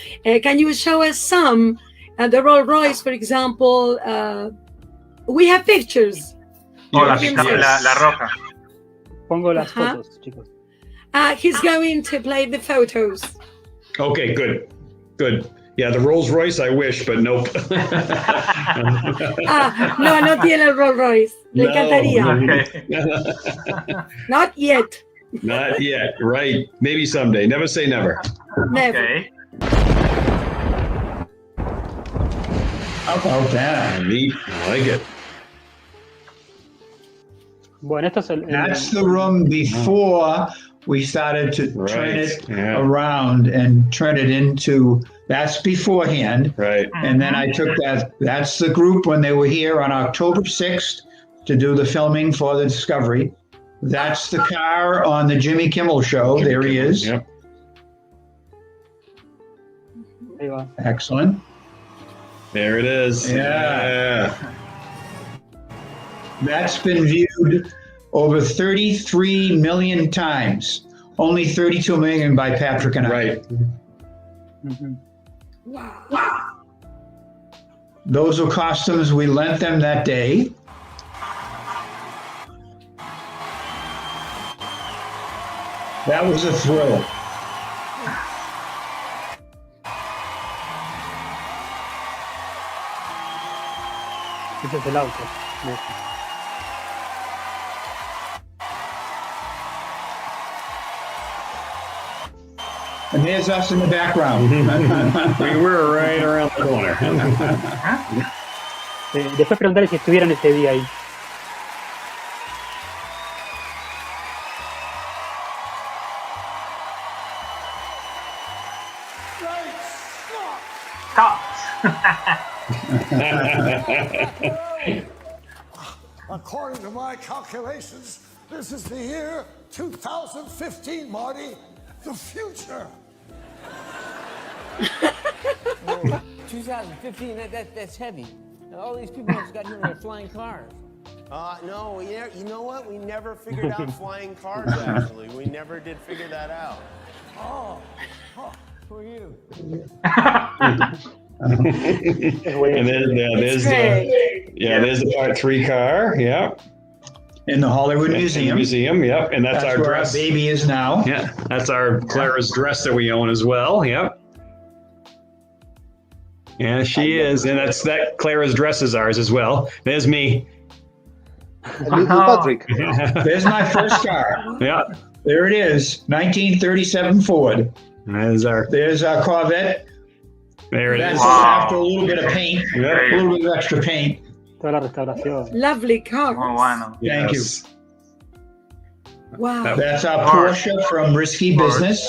Speaker 3: Can you show us some? The Rolls Royce, for example. We have pictures.
Speaker 5: La roja.
Speaker 6: Pongo las fotos, chicos.
Speaker 3: He's going to play the photos.
Speaker 4: Okay, good. Yeah, the Rolls Royce, I wish, but nope.
Speaker 3: No tiene el Rolls Royce. Le encantaría.
Speaker 5: Okay.
Speaker 3: Not yet.
Speaker 4: Not yet, right. Maybe someday. Never say never.
Speaker 3: Never.
Speaker 5: Okay.
Speaker 2: How about that?
Speaker 4: Neat. I like it.
Speaker 6: Bueno, esto es
Speaker 2: That's the room before we started to turn it around and turn it into, that's beforehand.
Speaker 4: Right.
Speaker 2: And then I took that's the group when they were here on October 6th to do the filming for the Discovery. That's the car on the Jimmy Kimmel show. There he is.
Speaker 4: Yep.
Speaker 6: Ahí va.
Speaker 2: Excellent.
Speaker 4: There it is.
Speaker 2: Yeah. That's been viewed over 33 million times. Only 32 million by Patrick and I.
Speaker 4: Right.
Speaker 6: Ujú.
Speaker 3: Wow.
Speaker 2: Those were costumes we lent them that day. That was a thrill.
Speaker 6: Ese es el auto.
Speaker 2: And there's us in the background.
Speaker 4: We were right around the corner.
Speaker 6: Después preguntarle si estuvieron ese día ahí.
Speaker 7: According to my calculations, this is the year 2015, Marty. The future.
Speaker 8: 2015, that's heavy. All these people just got here in their flying cars.
Speaker 9: No, you know what? We never figured out flying cars, actually. We never did figure that out.
Speaker 8: Who are you?
Speaker 4: And then there's the Part 3 car. Yeah.
Speaker 2: In the Hollywood Museum.
Speaker 4: Yep. And that's our
Speaker 2: where
Speaker 4: dress.
Speaker 2: our baby is now.
Speaker 4: Yeah, that's our Clara's dress that we own as well. Yep. Yeah, she is, and that Clara's dress is ours as well. There's me.
Speaker 1: Bill y Patrick.
Speaker 2: There's my first car.
Speaker 4: Yeah.
Speaker 2: There it is, 1937 Ford.
Speaker 4: There's
Speaker 2: our Corvette.
Speaker 4: There it
Speaker 2: That's
Speaker 4: is.
Speaker 2: after a little bit of paint,
Speaker 4: Yeah.
Speaker 2: a little bit of extra paint.
Speaker 6: Toda la restauración.
Speaker 3: Lovely car.
Speaker 5: Muy bueno.
Speaker 2: Thank you.
Speaker 4: Yes.
Speaker 3: Wow.
Speaker 2: That's our Porsche from Risky Business.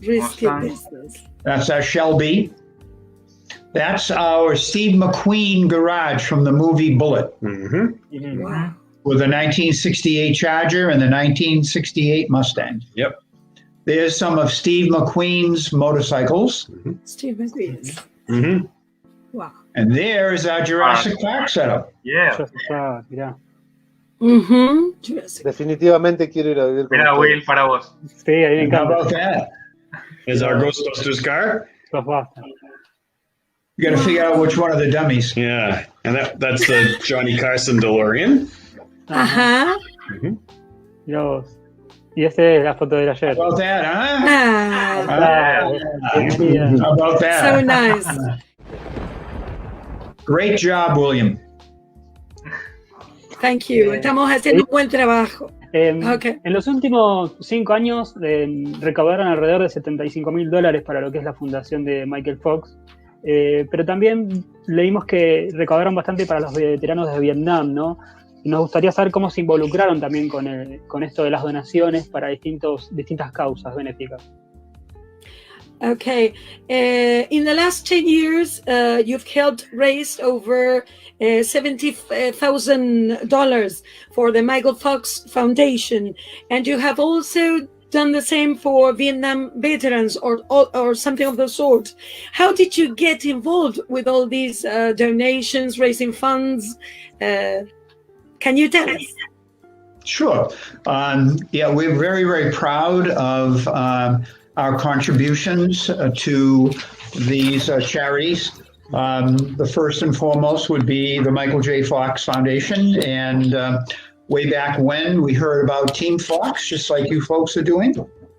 Speaker 3: Risky
Speaker 5: Mustang.
Speaker 3: business.
Speaker 2: That's our Shelby. That's our Steve McQueen garage from the movie Bullet,
Speaker 4: Mm-hmm.
Speaker 3: Wow.
Speaker 2: with a 1968 Charger and the 1968 Mustang.
Speaker 4: Yep.
Speaker 2: There's some of Steve McQueen's motorcycles.
Speaker 3: Steve McQueen.
Speaker 4: Mm-hmm.
Speaker 3: Wow.
Speaker 2: And there's our Jurassic Park setup.
Speaker 5: Yeah.
Speaker 6: Yo estaba, mirá.
Speaker 3: Mhm. Jurassic.
Speaker 1: Definitivamente quiero ir a vivir con
Speaker 5: Mira,
Speaker 1: ustedes.
Speaker 5: Will, para vos.
Speaker 6: Sí, a mí me
Speaker 2: How
Speaker 6: encanta.
Speaker 2: about that?
Speaker 4: Is our Ghostbusters car?
Speaker 6: Sos basta.
Speaker 2: You got to figure out which one of the dummies.
Speaker 4: Yeah, and that's the Johnny Carson DeLorean.
Speaker 3: Ajá.
Speaker 6: Mirá vos. Y esta es la foto de ayer.
Speaker 2: How about that, huh?
Speaker 3: Ah,
Speaker 2: How about that?
Speaker 3: so nice.
Speaker 2: Great job, William.
Speaker 3: Thank you. Estamos haciendo un buen trabajo. Ok.
Speaker 6: En los últimos 5 años recaudaron alrededor de $75,000 para lo que es la fundación de Michael Fox, pero también leímos que recaudaron bastante para los veteranos de Vietnam, ¿no? Y nos gustaría saber cómo se involucraron también con esto de las donaciones para distintas causas benéficas.
Speaker 3: Okay. In the last 10 years, you've helped raise over $70,000 for the Michael Fox Foundation, and you have also done the same for Vietnam veterans or something of the sort. How did you get involved with all these donations, raising funds? Can you tell us?
Speaker 2: Sure. Yeah, we're very, very proud of our contributions to these charities. The first and foremost would be the Michael J. Fox Foundation. And way back when, we heard about Team Fox, just like you folks are doing.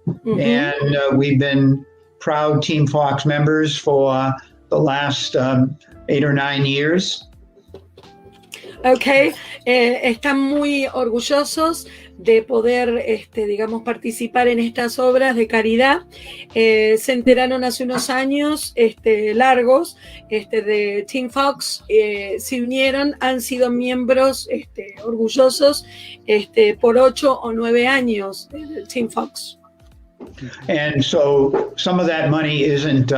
Speaker 2: Mm-hmm. And we've been proud Team Fox members for the last 8 or 9 years.
Speaker 3: Okay, están muy orgullosos de poder, digamos, participar en estas obras de caridad. Se enteraron hace unos años largos de Team Fox, se unieron, han sido miembros orgullosos por 8 o 9 años de Team Fox.
Speaker 2: And so some of that money isn't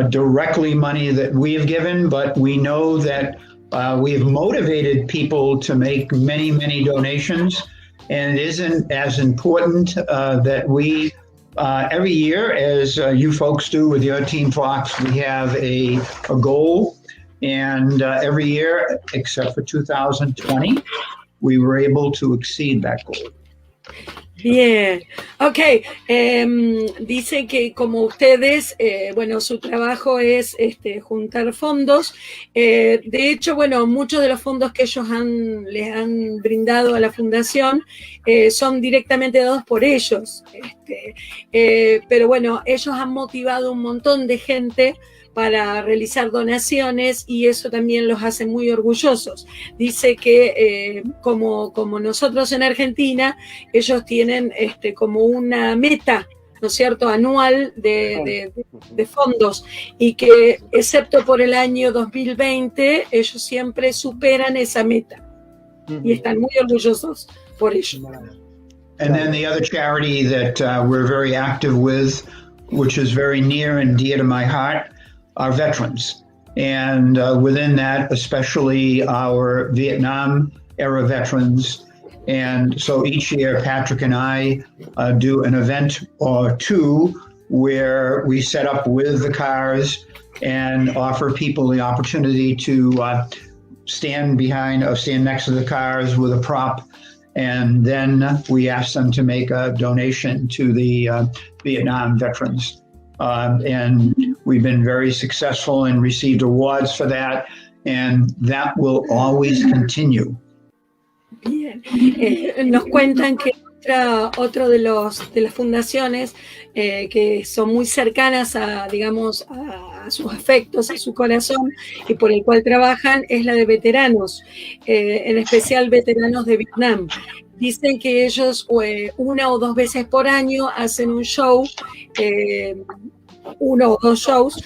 Speaker 2: directly money that we have given, but we know that we have motivated people to make many, many donations, and it isn't as important that we, every year, as you folks do with your Team Fox, we have a goal, and every year, except for 2020, we were able to exceed that goal.
Speaker 3: Bien, ok. Dice que como ustedes, bueno, su trabajo es juntar fondos. De hecho, bueno, muchos de los fondos que ellos les han brindado a la fundación son directamente dados por ellos. Pero bueno, ellos han motivado un montón de gente para realizar donaciones y eso también los hace muy orgullosos. Dice que como nosotros en Argentina, ellos tienen como una meta, ¿no es cierto?, anual de fondos y que excepto por el año 2020, ellos siempre superan esa meta y están muy orgullosos por ello.
Speaker 2: And then the other charity that we're very active with, which is very near and dear to my heart, are veterans. And within that, especially our Vietnam era veterans. And so each year, Patrick and I do an event or two where we set up with the cars and offer people the opportunity to stand next to the cars with a prop. And then we ask them to make a donation to the Vietnam veterans. And we've been very successful and received awards for that, and that will always continue.
Speaker 3: Bien. Nos cuentan que otro de las fundaciones que son muy cercanas a, digamos, a sus afectos, a su corazón, y por el cual trabajan, es la de veteranos, en especial veteranos de Vietnam. Dicen que ellos una o dos veces por año hacen un show, uno o dos shows,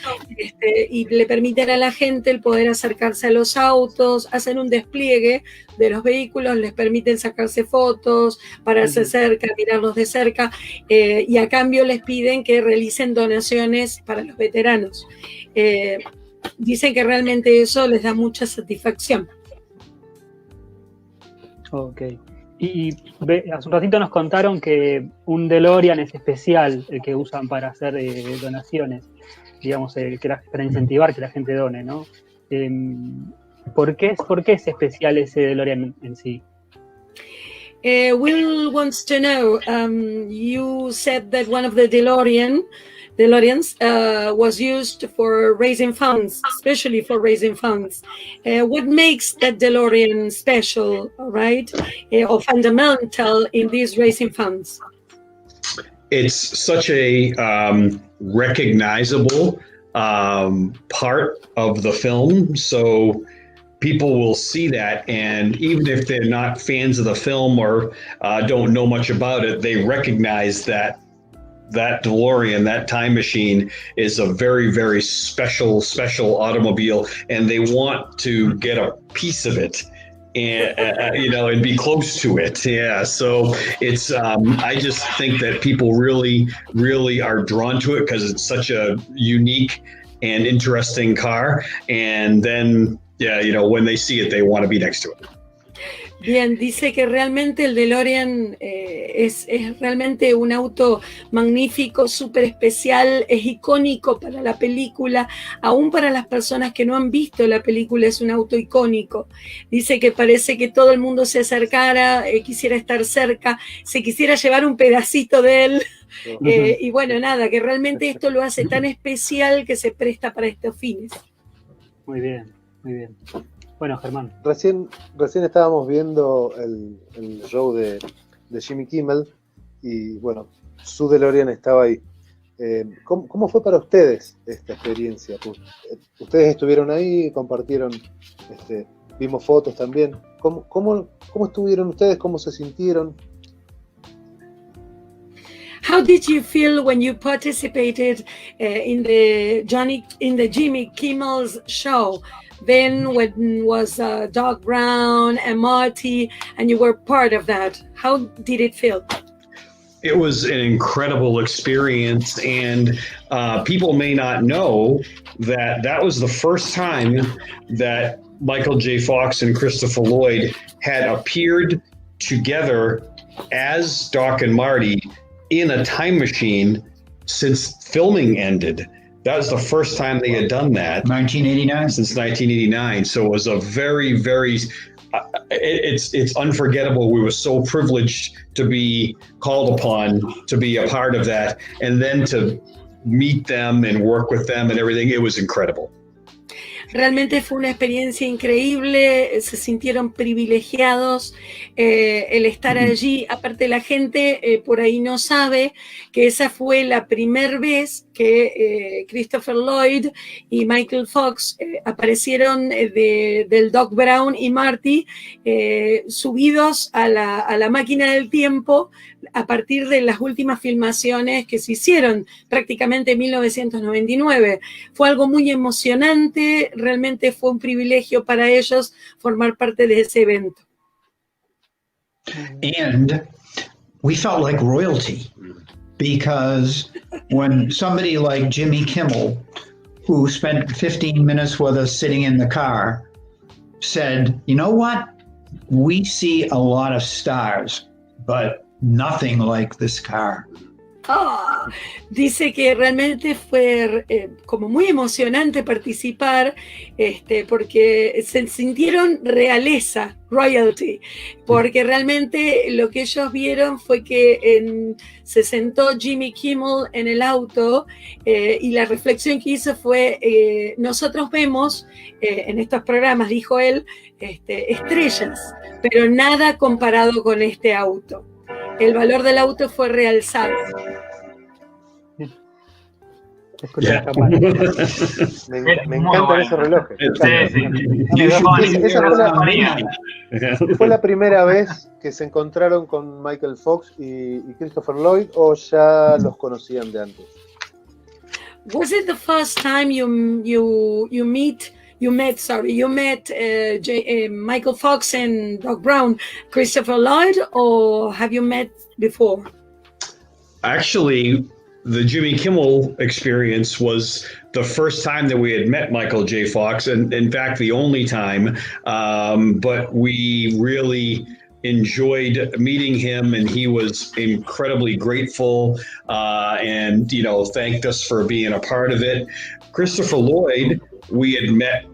Speaker 3: y le permiten a la gente el poder acercarse a los autos, hacen un despliegue de los vehículos, les permiten sacarse fotos, pararse cerca, mirarlos de cerca, y a cambio les piden que realicen donaciones para los veteranos. Dicen que realmente eso les da mucha satisfacción.
Speaker 6: Ok. Y hace un ratito nos contaron que un DeLorean es especial, el que usan para hacer donaciones, digamos, para incentivar que la gente done, ¿no? ¿Por qué es especial ese DeLorean en sí?
Speaker 3: Will wants to know, you said that one of the DeLoreans was used for raising funds, especially for raising funds. What makes that DeLorean special, right, or fundamental in these raising funds?
Speaker 4: It's such a recognizable part of the film, so people will see that, and even if they're not fans of the film or don't know much about it, they recognize that DeLorean, that time machine, is a very, very special automobile, and they want to get a piece of it, and and be close to it. Yeah, so it's I just think that people really, really are drawn to it because it's such a unique and interesting car, and then when they see it, they want to be next to it.
Speaker 3: Bien, dice que realmente el DeLorean es realmente un auto magnífico, súper especial, es icónico para la película, aún para las personas que no han visto la película es un auto icónico. Dice que parece que todo el mundo se acercara, quisiera estar cerca, se quisiera llevar un pedacito de él. Y bueno, nada, que realmente esto lo hace tan especial que se presta para estos fines.
Speaker 6: Muy bien, muy bien. Bueno, Germán.
Speaker 1: Recién estábamos viendo el show de Jimmy Kimmel y bueno, su DeLorean estaba ahí. ¿Cómo fue para ustedes esta experiencia? Ustedes estuvieron ahí, compartieron, vimos fotos también. ¿Cómo estuvieron ustedes? ¿Cómo se sintieron?
Speaker 3: How did you feel when you participated in the Jimmy Kimmel's show? Then when was Doc Brown and Marty, and you were part of that. How did it feel?
Speaker 4: It was an incredible experience, and people may not know that was the first time that Michael J. Fox and Christopher Lloyd had appeared together as Doc and Marty in a time machine since filming ended. That was the first time they had done that.
Speaker 2: 1989?
Speaker 4: Since 1989. So it was a very, very it's unforgettable. We were so privileged to be called upon to be a part of that, and then to meet them and work with them and everything. It was incredible.
Speaker 3: Realmente fue una experiencia increíble, se sintieron privilegiados el estar allí. Aparte, la gente por ahí no sabe que esa fue la primera vez que Christopher Lloyd y Michael Fox aparecieron del Doc Brown y Marty subidos a la máquina del tiempo a partir de las últimas filmaciones que se hicieron prácticamente en 1999. Fue algo muy emocionante, realmente fue un privilegio para ellos formar parte de ese evento.
Speaker 2: And we felt like royalty because when somebody like Jimmy Kimmel, who spent 15 minutes with us sitting in the car, said, you know what? We see a lot of stars, but nothing like this car.
Speaker 3: Oh, dice que realmente fue como muy emocionante participar, porque se sintieron realeza, royalty, porque realmente lo que ellos vieron fue que se sentó Jimmy Kimmel en el auto y la reflexión que hizo fue, nosotros vemos en estos programas, dijo él, estrellas, pero nada comparado con este auto. El valor del auto fue realzado.
Speaker 1: Me encantan esos relojes. ¿Fue la primera vez que se encontraron con Michael Fox y Christopher Lloyd o ya los conocían de antes?
Speaker 3: Was it the first time you met Michael Fox and Doc Brown, Christopher Lloyd, or have you met before?
Speaker 4: Actually, the Jimmy Kimmel experience was the first time that we had met Michael J. Fox, and in fact, the only time. But we really enjoyed meeting him, and he was incredibly grateful and, thanked us for being a part of it. Christopher Lloyd, we had met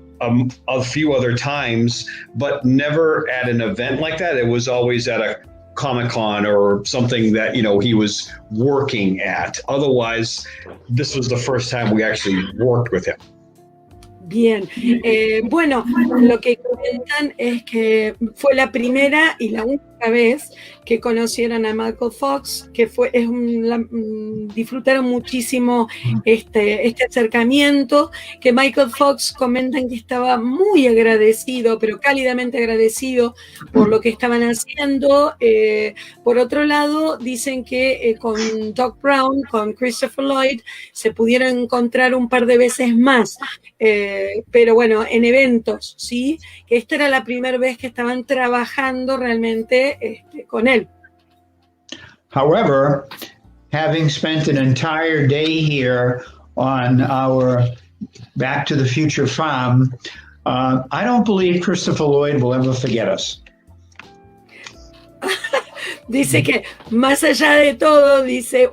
Speaker 4: a few other times, but never at an event like that. It was always at a Comic-Con or something that, he was working at. Otherwise, this was the first time we actually worked with him.
Speaker 3: Bien, bueno, lo que comentan es que fue la primera y la única vez que conocieron a Michael Fox, que disfrutaron muchísimo este acercamiento, que Michael Fox comentan que estaba muy agradecido, pero cálidamente agradecido por lo que estaban haciendo. Por otro lado, dicen que con Doc Brown, con Christopher Lloyd, se pudieron encontrar un par de veces más, pero bueno, en eventos, ¿sí? Que esta era la primera vez que estaban trabajando realmente con él.
Speaker 2: However, having spent an entire day here on our Back to the Future farm, I don't believe Christopher Lloyd will ever forget us.
Speaker 3: Dice que más allá de todo, dice,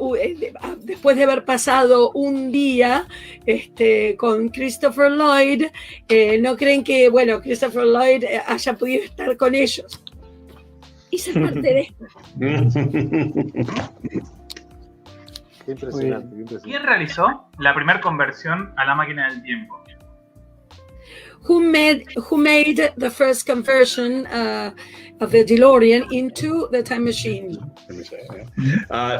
Speaker 3: después de haber pasado un día con Christopher Lloyd, no creen que, bueno, Christopher Lloyd haya podido estar con ellos. Y ser parte de esto.
Speaker 1: Qué impresionante.
Speaker 5: ¿Quién realizó la primera conversión a la máquina del tiempo?
Speaker 3: Who made the first conversion of the DeLorean into the time machine?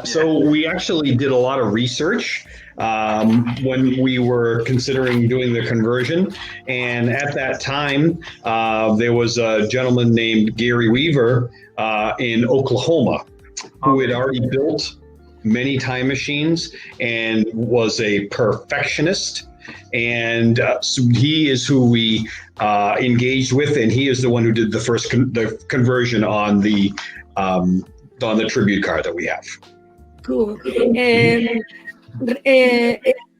Speaker 4: So we actually did a lot of research when we were considering doing the conversion. And at that time, there was a gentleman named Gary Weaver in Oklahoma who had already built many time machines and was a perfectionist. And so he is who we engaged with, and he is the one who did the conversion on the tribute car that we have.
Speaker 3: Cool.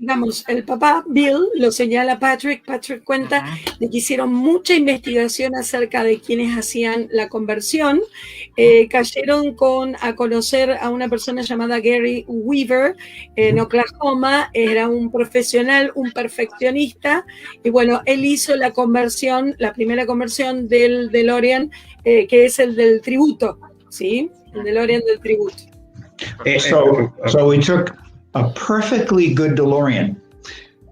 Speaker 3: digamos, el papá, Bill, lo señala Patrick cuenta de que hicieron mucha investigación acerca de quienes hacían la conversión, cayeron a conocer a una persona llamada Gary Weaver en Oklahoma, era un profesional, un perfeccionista, y bueno, él hizo la conversión, la primera conversión del DeLorean, que es el del tributo, ¿sí? El DeLorean del tributo.
Speaker 2: So we took a perfectly good DeLorean,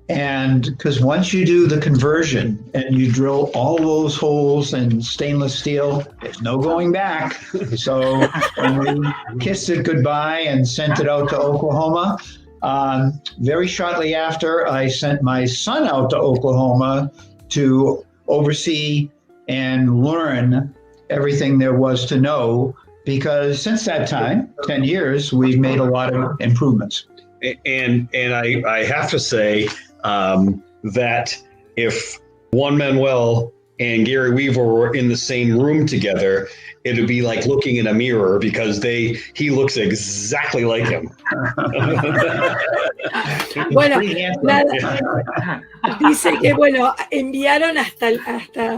Speaker 2: and because once you do the conversion and you drill all those holes in stainless steel, there's no going back. So when we kissed it goodbye and sent it out to Oklahoma, very shortly after, I sent my son out to Oklahoma to oversee and learn everything there was to know, because since that time, 10 years, we've made a lot of improvements.
Speaker 4: And I have to say that if Juan Manuel and Gary Weaver were in the same room together, it would be like looking in a mirror, because he looks exactly like him.
Speaker 3: Bueno, dice que bueno, enviaron hasta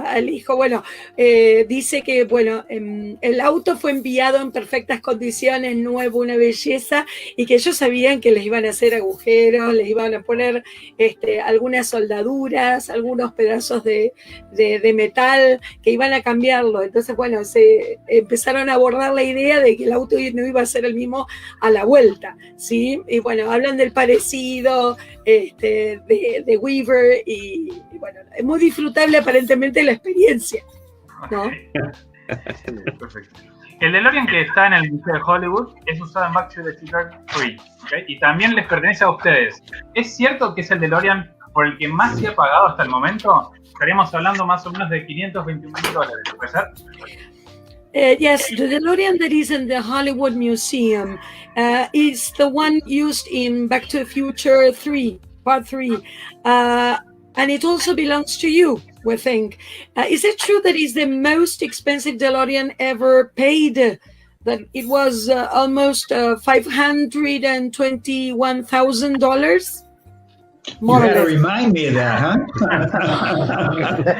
Speaker 3: al hijo. Bueno, dice que bueno, el auto fue enviado en perfectas condiciones, nuevo, una belleza, y que ellos sabían que les iban a hacer agujeros, les iban a poner algunas soldaduras, algunos pedazos de metal, que iban a cambiarlo. Entonces, bueno, se empezaron a abordar la idea de que el auto no iba a ser el mismo a la vuelta, ¿sí? Y bueno, hablan del parecido de Weaver y bueno, es muy disfrutable aparentemente la experiencia, ¿no?
Speaker 5: Perfecto. El DeLorean que está en el Museo de Hollywood es usado en Back to the Future 3, ¿okay? Y también les pertenece a ustedes. ¿Es cierto que es el DeLorean por el que más se ha pagado hasta el momento? Estaríamos hablando más o menos de $521, ¿puede ser?
Speaker 3: Yes, the DeLorean that is in the Hollywood Museum is the one used in Back to the Future 3, Part 3. And it also belongs to you, we think. Is it true that it's the most expensive DeLorean ever paid? That it was almost $521,000?
Speaker 2: You had to remind me of that, huh?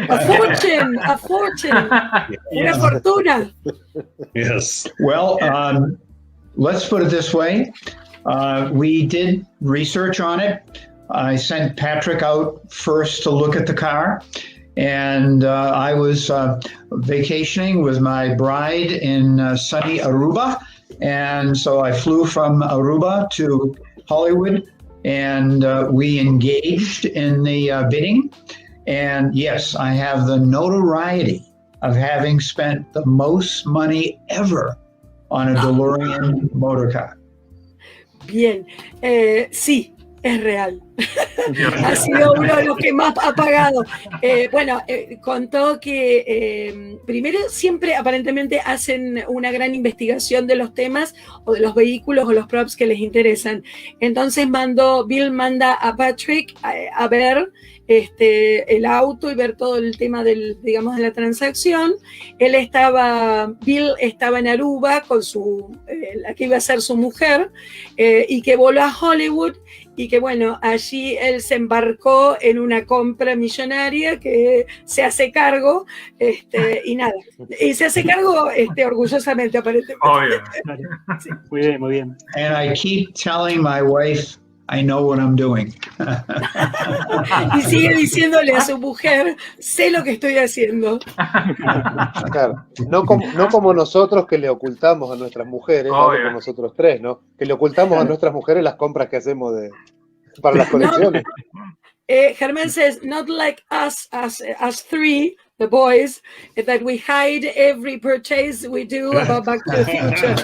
Speaker 3: A fortune, una fortuna.
Speaker 4: Yes.
Speaker 2: Well, let's put it this way. We did research on it. I sent Patrick out first to look at the car, and I was vacationing with my bride in sunny Aruba, and so I flew from Aruba to Hollywood, and we engaged in the bidding. And yes, I have the notoriety of having spent the most money ever on a DeLorean motor car.
Speaker 3: Bien, sí, es real. Ha sido uno de los que más ha pagado. Bueno, contó que primero siempre aparentemente hacen una gran investigación de los temas o de los vehículos o los props que les interesan. Entonces Bill manda a Patrick a ver el auto y ver todo el tema de la transacción. Bill estaba en Aruba con la que iba a ser su mujer, y que voló a Hollywood, y que bueno, allí él se embarcó en una compra millonaria que se hace cargo, y nada, y se hace cargo orgullosamente, aparentemente.
Speaker 5: Obvio.
Speaker 6: Sí, muy bien, muy bien.
Speaker 2: And I keep telling my wife, I know what I'm doing.
Speaker 3: Y sigue diciéndole a su mujer, sé lo que estoy haciendo.
Speaker 1: Claro, no como nosotros, que le ocultamos a nuestras mujeres, hablo con nosotros tres, ¿no? Que le ocultamos a nuestras mujeres las compras que hacemos para las colecciones.
Speaker 3: Germán says, not like us as three, the boys, that we hide every purchase we do about Back to the Future.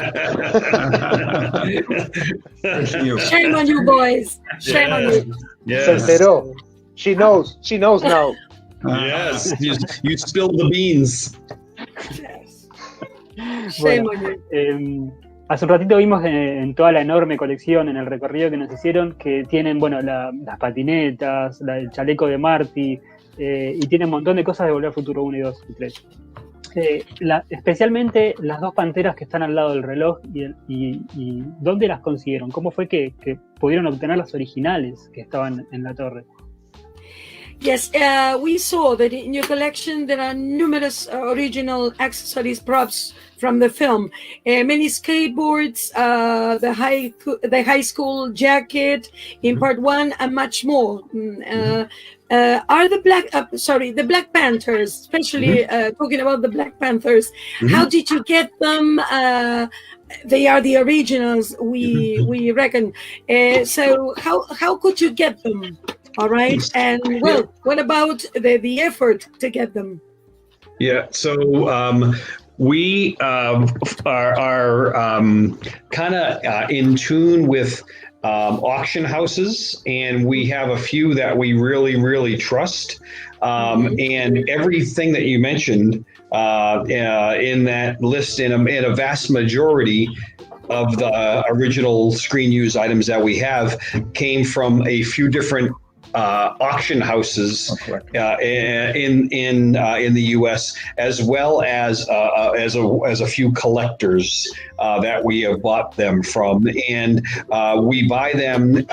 Speaker 3: Shame on you, boys. Shame on you.
Speaker 4: Yes.
Speaker 1: Se enteró. She knows now.
Speaker 4: Yes, you spilled the beans.
Speaker 3: Yes.
Speaker 6: Bueno,
Speaker 3: Shame on you.
Speaker 6: hace un ratito vimos en toda la enorme colección, en el recorrido que nos hicieron, que tienen, bueno, las patinetas, el chaleco de Marty, y tienen un montón de cosas de Volver al Futuro 1 y 2 y 3. Especialmente las dos panteras que están al lado del reloj, y ¿dónde las consiguieron? ¿Cómo fue que pudieron obtener las originales que estaban en la torre.
Speaker 3: Yes, we saw that in your collection there are numerous original accessories, props from the film. Many skateboards, the high school jacket in part 1, and much more. Are the Black Panthers, especially talking about the Black Panthers, how did you get them? They are the originals, we reckon. So how could you get them? All right, and well, what about the effort to get them?
Speaker 4: Yeah, so we are kind of in tune with auction houses, and we have a few that we really, really trust. And everything that you mentioned in that list, in a vast majority of the original screen use items that we have, came from a few different auction houses in the U.S., as well as a few collectors that we have bought them from, and we buy them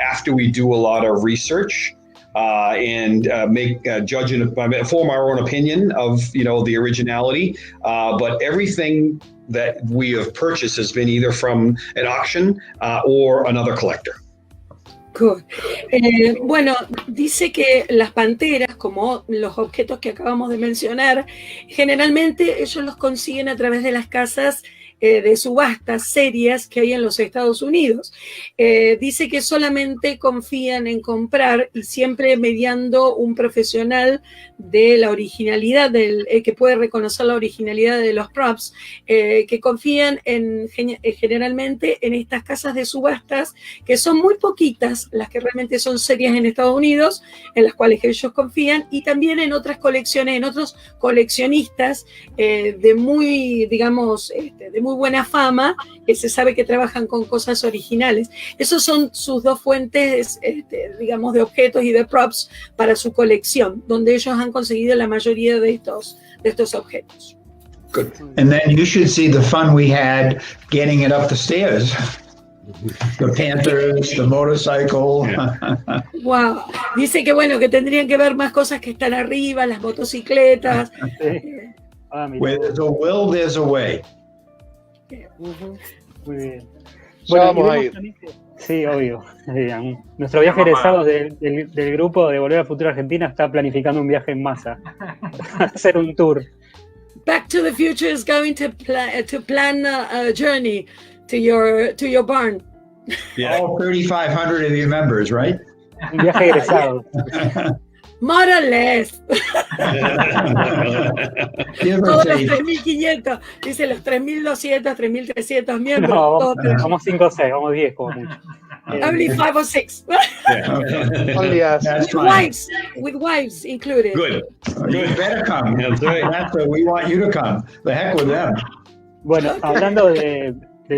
Speaker 4: after we do a lot of research and form our own opinion of the originality. But everything that we have purchased has been either from an auction or another collector.
Speaker 3: Good. Bueno, dice que las panteras, como los objetos que acabamos de mencionar, generalmente ellos los consiguen a través de las casas de subastas serias que hay en los Estados Unidos. Dice que solamente confían en comprar, y siempre mediando un profesional de la originalidad, que puede reconocer la originalidad de los props, que confían generalmente en estas casas de subastas, que son muy poquitas las que realmente son serias en Estados Unidos, en las cuales ellos confían, y también en otras colecciones, en otros coleccionistas de muy, digamos, de muy buena fama, que se sabe que trabajan con cosas originales. Esos son sus dos fuentes, digamos, de objetos y de props para su colección, donde ellos han conseguido la mayoría de estos objetos.
Speaker 2: Good. And then you should see the fun we had getting it up the stairs. The Panthers, the motorcycle.
Speaker 3: Wow. Dice que bueno, que tendrían que ver más cosas que están arriba, las motocicletas.
Speaker 2: Where there's a will, there's a way.
Speaker 6: Muy bien.
Speaker 1: Ya vamos a ir.
Speaker 6: Sí, obvio. Nuestro viaje egresados del grupo de Volver al Futuro Argentina está planificando un viaje en masa. Hacer un tour.
Speaker 3: Back to the Future is going to plan a journey to your barn.
Speaker 2: Yeah. All 3,500 of your members, right?
Speaker 6: Un viaje egresado.
Speaker 3: More or less. Todos los 3.500, dice los 3.200, 3.300 miembros.
Speaker 6: No, vamos 5 o 6, vamos 10 como mucho.
Speaker 3: Only 5 or 6. With wives included.
Speaker 4: Good.
Speaker 2: You better come. That's right. We want you to come. The heck with them.
Speaker 6: Bueno, hablando de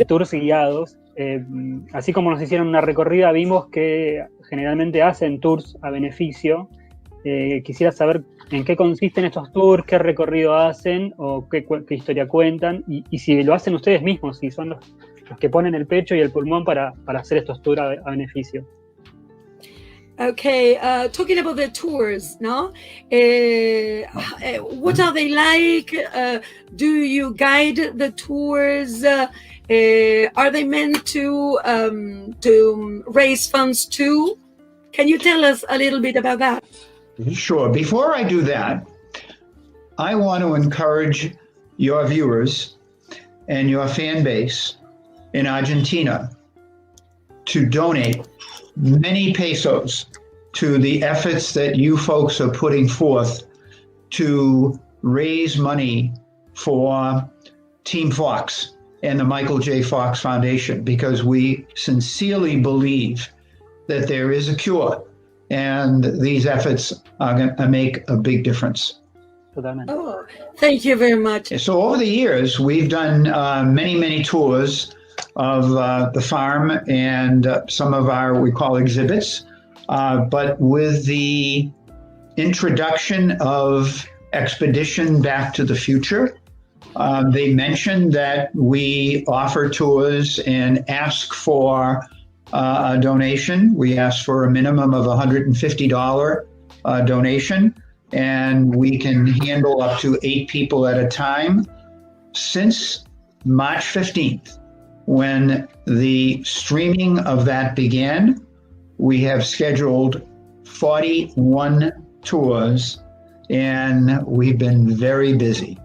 Speaker 6: tours guiados, así como nos hicieron una recorrida, vimos que generalmente hacen tours a beneficio. Quisiera saber en qué consisten estos tours, qué recorrido hacen o qué historia cuentan, y si lo hacen ustedes mismos, si son los que ponen el pecho y el pulmón para hacer estos tours a beneficio.
Speaker 3: Okay, talking about the tours, no? What are they like? Do you guide the tours? Are they meant to raise funds too? Can you tell us a little bit about that?
Speaker 2: Sure. Before I do that, I want to encourage your viewers and your fan base in Argentina to donate many pesos to the efforts that you folks are putting forth to raise money for Team Fox and the Michael J. Fox Foundation, because we sincerely believe that there is a cure, and these efforts are going to make a big difference.
Speaker 3: Oh, thank you very much.
Speaker 2: So over the years, we've done many tours of the farm and some of our, we call exhibits. But with the introduction of Expedition Back to the Future, they mentioned that we offer tours and ask for a donation. We ask for a minimum of $150 donation, and we can handle up to 8 people at a time. Since March 15th, when the streaming of that began, we have scheduled 41 tours, and we've been very busy.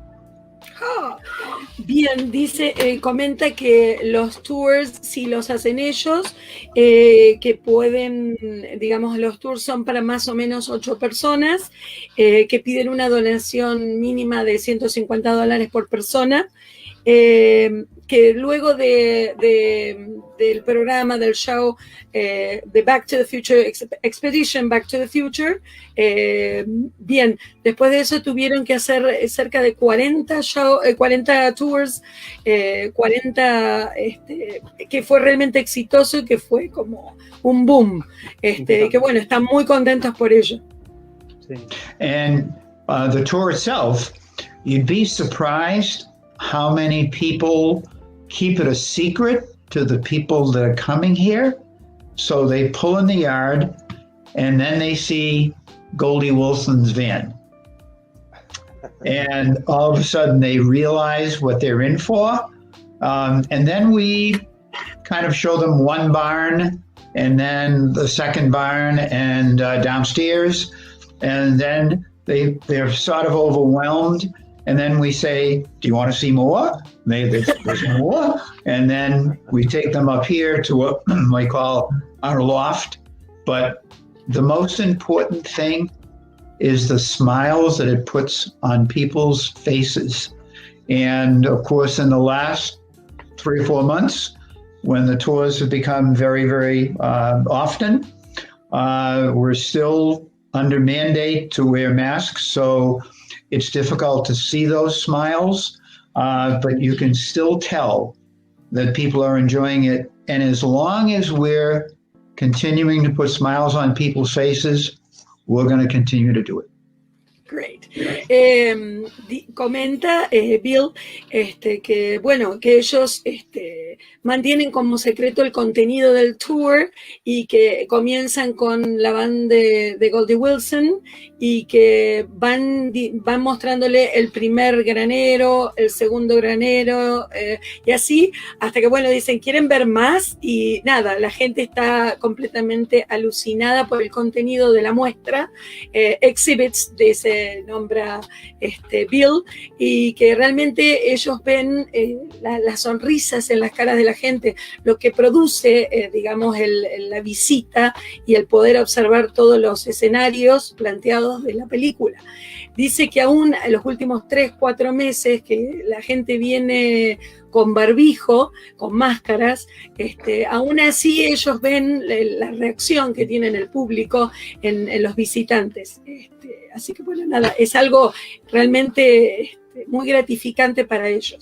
Speaker 3: Bien, dice, comenta que los tours, si los hacen ellos, que pueden, digamos, los tours son para más o menos 8 personas, que piden una donación mínima de $150 por persona, que luego del programa, del show, de Back to the Future, Expedition Back to the Future, bien, después de eso tuvieron que hacer cerca de 40 tours, 40, que fue realmente exitoso y que fue como un boom, que bueno, están muy contentos por ello.
Speaker 2: Sí. And the tour itself, you'd be surprised how many people keep it a secret to the people that are coming here. So they pull in the yard and then they see Goldie Wilson's van. And all of a sudden they realize what they're in for. And then we kind of show them one barn and then the second barn and downstairs. And then they're sort of overwhelmed. And then we say, do you want to see more? There's more. And then we take them up here to what we call our loft. But the most important thing is the smiles that it puts on people's faces. And of course, in the last 3 or 4 months, when the tours have become very, very often, we're still under mandate to wear masks. So it's difficult to see those smiles, but you can still tell that people are enjoying it. And as long as we're continuing to put smiles on people's faces, we're going to continue to do it.
Speaker 3: Great. Comenta Bill que bueno, que ellos mantienen como secreto el contenido del tour y que comienzan con la banda de Goldie Wilson y que van mostrándole el primer granero, el segundo granero y así hasta que bueno, dicen quieren ver más y nada, la gente está completamente alucinada por el contenido de la muestra, exhibits de ese nombra Bill, y que realmente ellos ven las sonrisas en las caras de la gente, lo que produce, digamos, la visita y el poder observar todos los escenarios planteados de la película. Dice que aún en los últimos 3-4 meses que la gente viene con barbijo, con máscaras, aún así ellos ven la reacción que tiene el público en los visitantes. Así que bueno, nada, es algo realmente muy gratificante para ellos.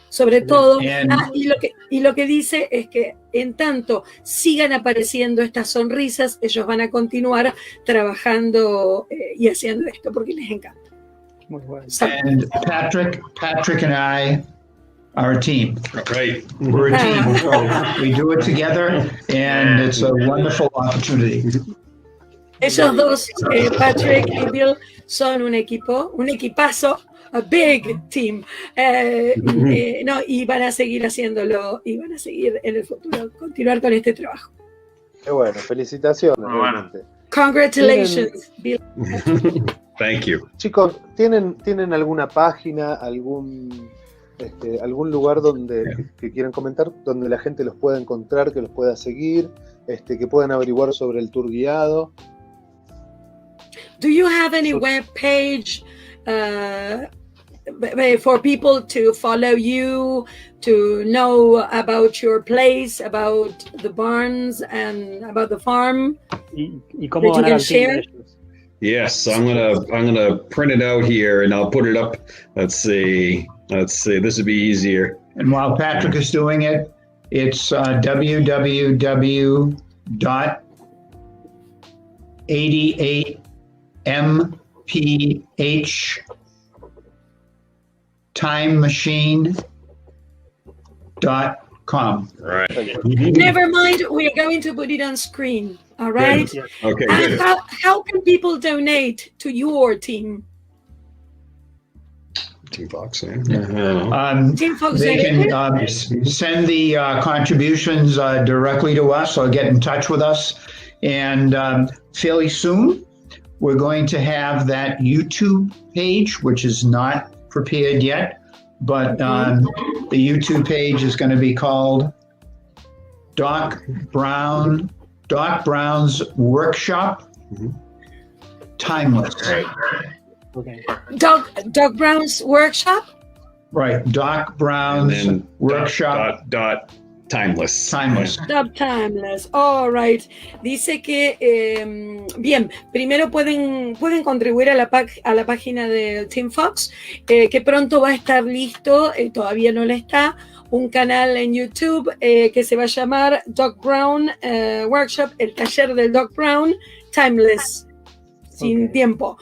Speaker 3: Sobre todo, y lo que dice es que en tanto sigan apareciendo estas sonrisas, ellos van a continuar trabajando y haciendo esto porque les encanta.
Speaker 6: Muy bueno.
Speaker 2: And Patrick and I are a team.
Speaker 4: Right.
Speaker 2: We're a team. We do it together, and it's a wonderful opportunity.
Speaker 3: Ellos dos, Patrick y Bill, son un equipazo, a big team. Y van a seguir haciéndolo y van a seguir en el futuro, continuar con este trabajo.
Speaker 1: Qué bueno, felicitaciones.
Speaker 5: Bueno.
Speaker 3: Congratulations, Bill.
Speaker 4: Thank you.
Speaker 1: Chicos, ¿tienen alguna página, algún lugar que quieran comentar, donde la gente los pueda encontrar, que los pueda seguir, que puedan averiguar sobre el tour guiado?
Speaker 3: Do you have any web page for people to follow you, to know about your place, about the barns and about the farm?
Speaker 6: ¿Y cómo van a share?
Speaker 4: Yes, I'm gonna print it out here and I'll put it up. Let's see. This would be easier.
Speaker 2: And while Patrick is doing it, it's www.88mph timemachine.com. com.
Speaker 4: Right.
Speaker 3: Never mind, we are going to put it on screen. All right.
Speaker 4: Good. Okay.
Speaker 3: And
Speaker 4: Good.
Speaker 3: how can people donate to your team?
Speaker 4: Team Fox. Yeah.
Speaker 3: Team Fox
Speaker 2: They
Speaker 3: Donated?
Speaker 2: can send the contributions directly to us or get in touch with us. And fairly soon, we're going to have that YouTube page, which is not prepared yet, but the YouTube page is going to be called Doc Brown's Workshop, Timeless.
Speaker 6: Okay.
Speaker 3: Doc Brown's Workshop?
Speaker 2: Right, Doc Brown's Workshop.
Speaker 4: Dot timeless.
Speaker 2: Timeless.
Speaker 3: Stop Timeless. All right. Dice que, bien, primero pueden contribuir a la página de Team Fox, que pronto va a estar listo, todavía no lo está, un canal en YouTube que se va a llamar Doc Brown Workshop, el taller del Doc Brown, Timeless. Sin tiempo.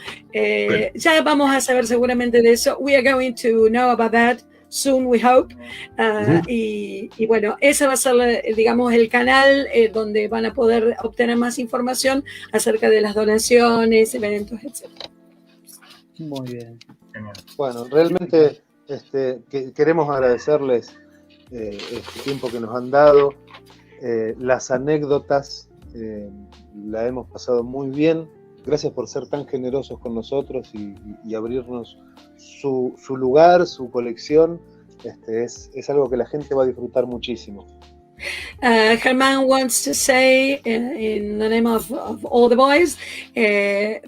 Speaker 3: Ya vamos a saber seguramente de eso. We are going to know about that soon, we hope. Y bueno, ese va a ser, digamos, el canal donde van a poder obtener más información acerca de las donaciones, eventos, etc.
Speaker 6: Muy bien.
Speaker 1: Bueno, realmente queremos agradecerles este tiempo que nos han dado, las anécdotas, la hemos pasado muy bien. Gracias por ser tan generosos con nosotros y abrirnos su lugar, su colección. Es algo que la gente va a disfrutar muchísimo.
Speaker 3: Germán wants to say, in the name of all the boys,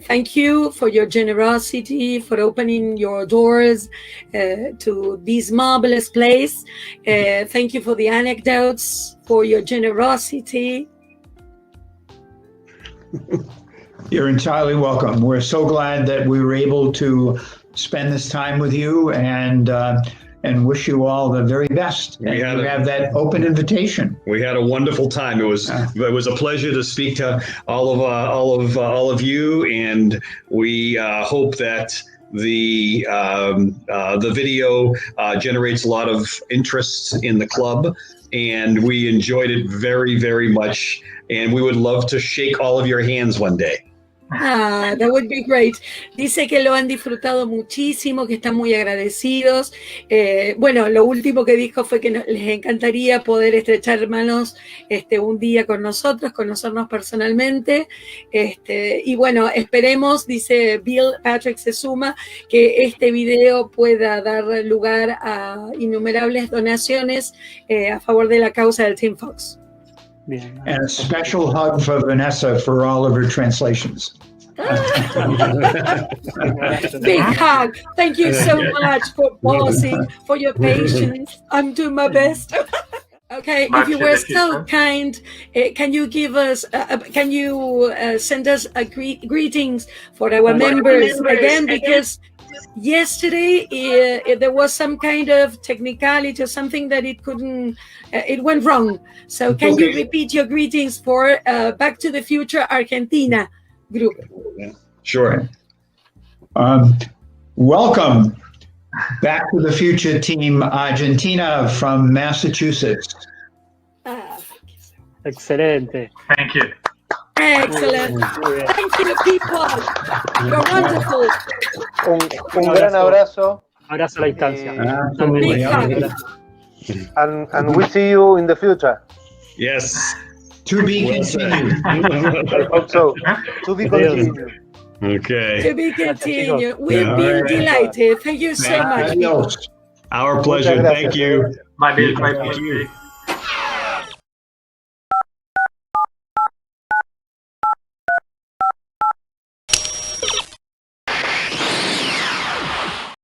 Speaker 3: thank you for your generosity, for opening your doors to this marvelous place. Thank you for the anecdotes, for your generosity.
Speaker 2: You're entirely welcome. We're so glad that we were able to spend this time with you and wish you all the very best. And you have that open invitation.
Speaker 4: We had a wonderful time. It was a pleasure to speak to all of you, and we hope that the video generates a lot of interest in the club, and we enjoyed it very, very much. And we would love to shake all of your hands one day.
Speaker 3: Ah, that would be great. Dice que lo han disfrutado muchísimo, que están muy agradecidos. Bueno, lo último que dijo fue que les encantaría poder estrechar manos un día con nosotros, conocernos personalmente. Y bueno, esperemos, dice Bill Patrick se suma, que este video pueda dar lugar a innumerables donaciones a favor de la causa del Team Fox.
Speaker 6: Bien.
Speaker 2: And a special hug for Vanessa for all of her translations.
Speaker 3: Big hug. Thank you so much for pausing, for your patience. I'm doing my best. Okay, if you were so kind, can you give us, send us a greetings for our members again, because yesterday there was some kind of technicality or something that it went wrong. So can you repeat your greetings for Back to the Future Argentina group?
Speaker 4: Yeah, sure.
Speaker 2: Welcome, Back to the Future Team Argentina from Massachusetts.
Speaker 6: Excelente.
Speaker 5: Thank you.
Speaker 3: Excellent. Thank you, people. You're wonderful.
Speaker 1: Un gran abrazo.
Speaker 6: Abrazo a la distancia.
Speaker 3: Big hug.
Speaker 1: And we see you in the future.
Speaker 4: Yes.
Speaker 2: To be continued.
Speaker 1: I hope so. To be continued.
Speaker 4: Okay.
Speaker 3: To be continued. We've been delighted. Thank you so much.
Speaker 2: Adios.
Speaker 4: Our pleasure. Thank you.
Speaker 5: Bye, Bill. Bye,
Speaker 4: Thank
Speaker 5: Bill.
Speaker 4: you.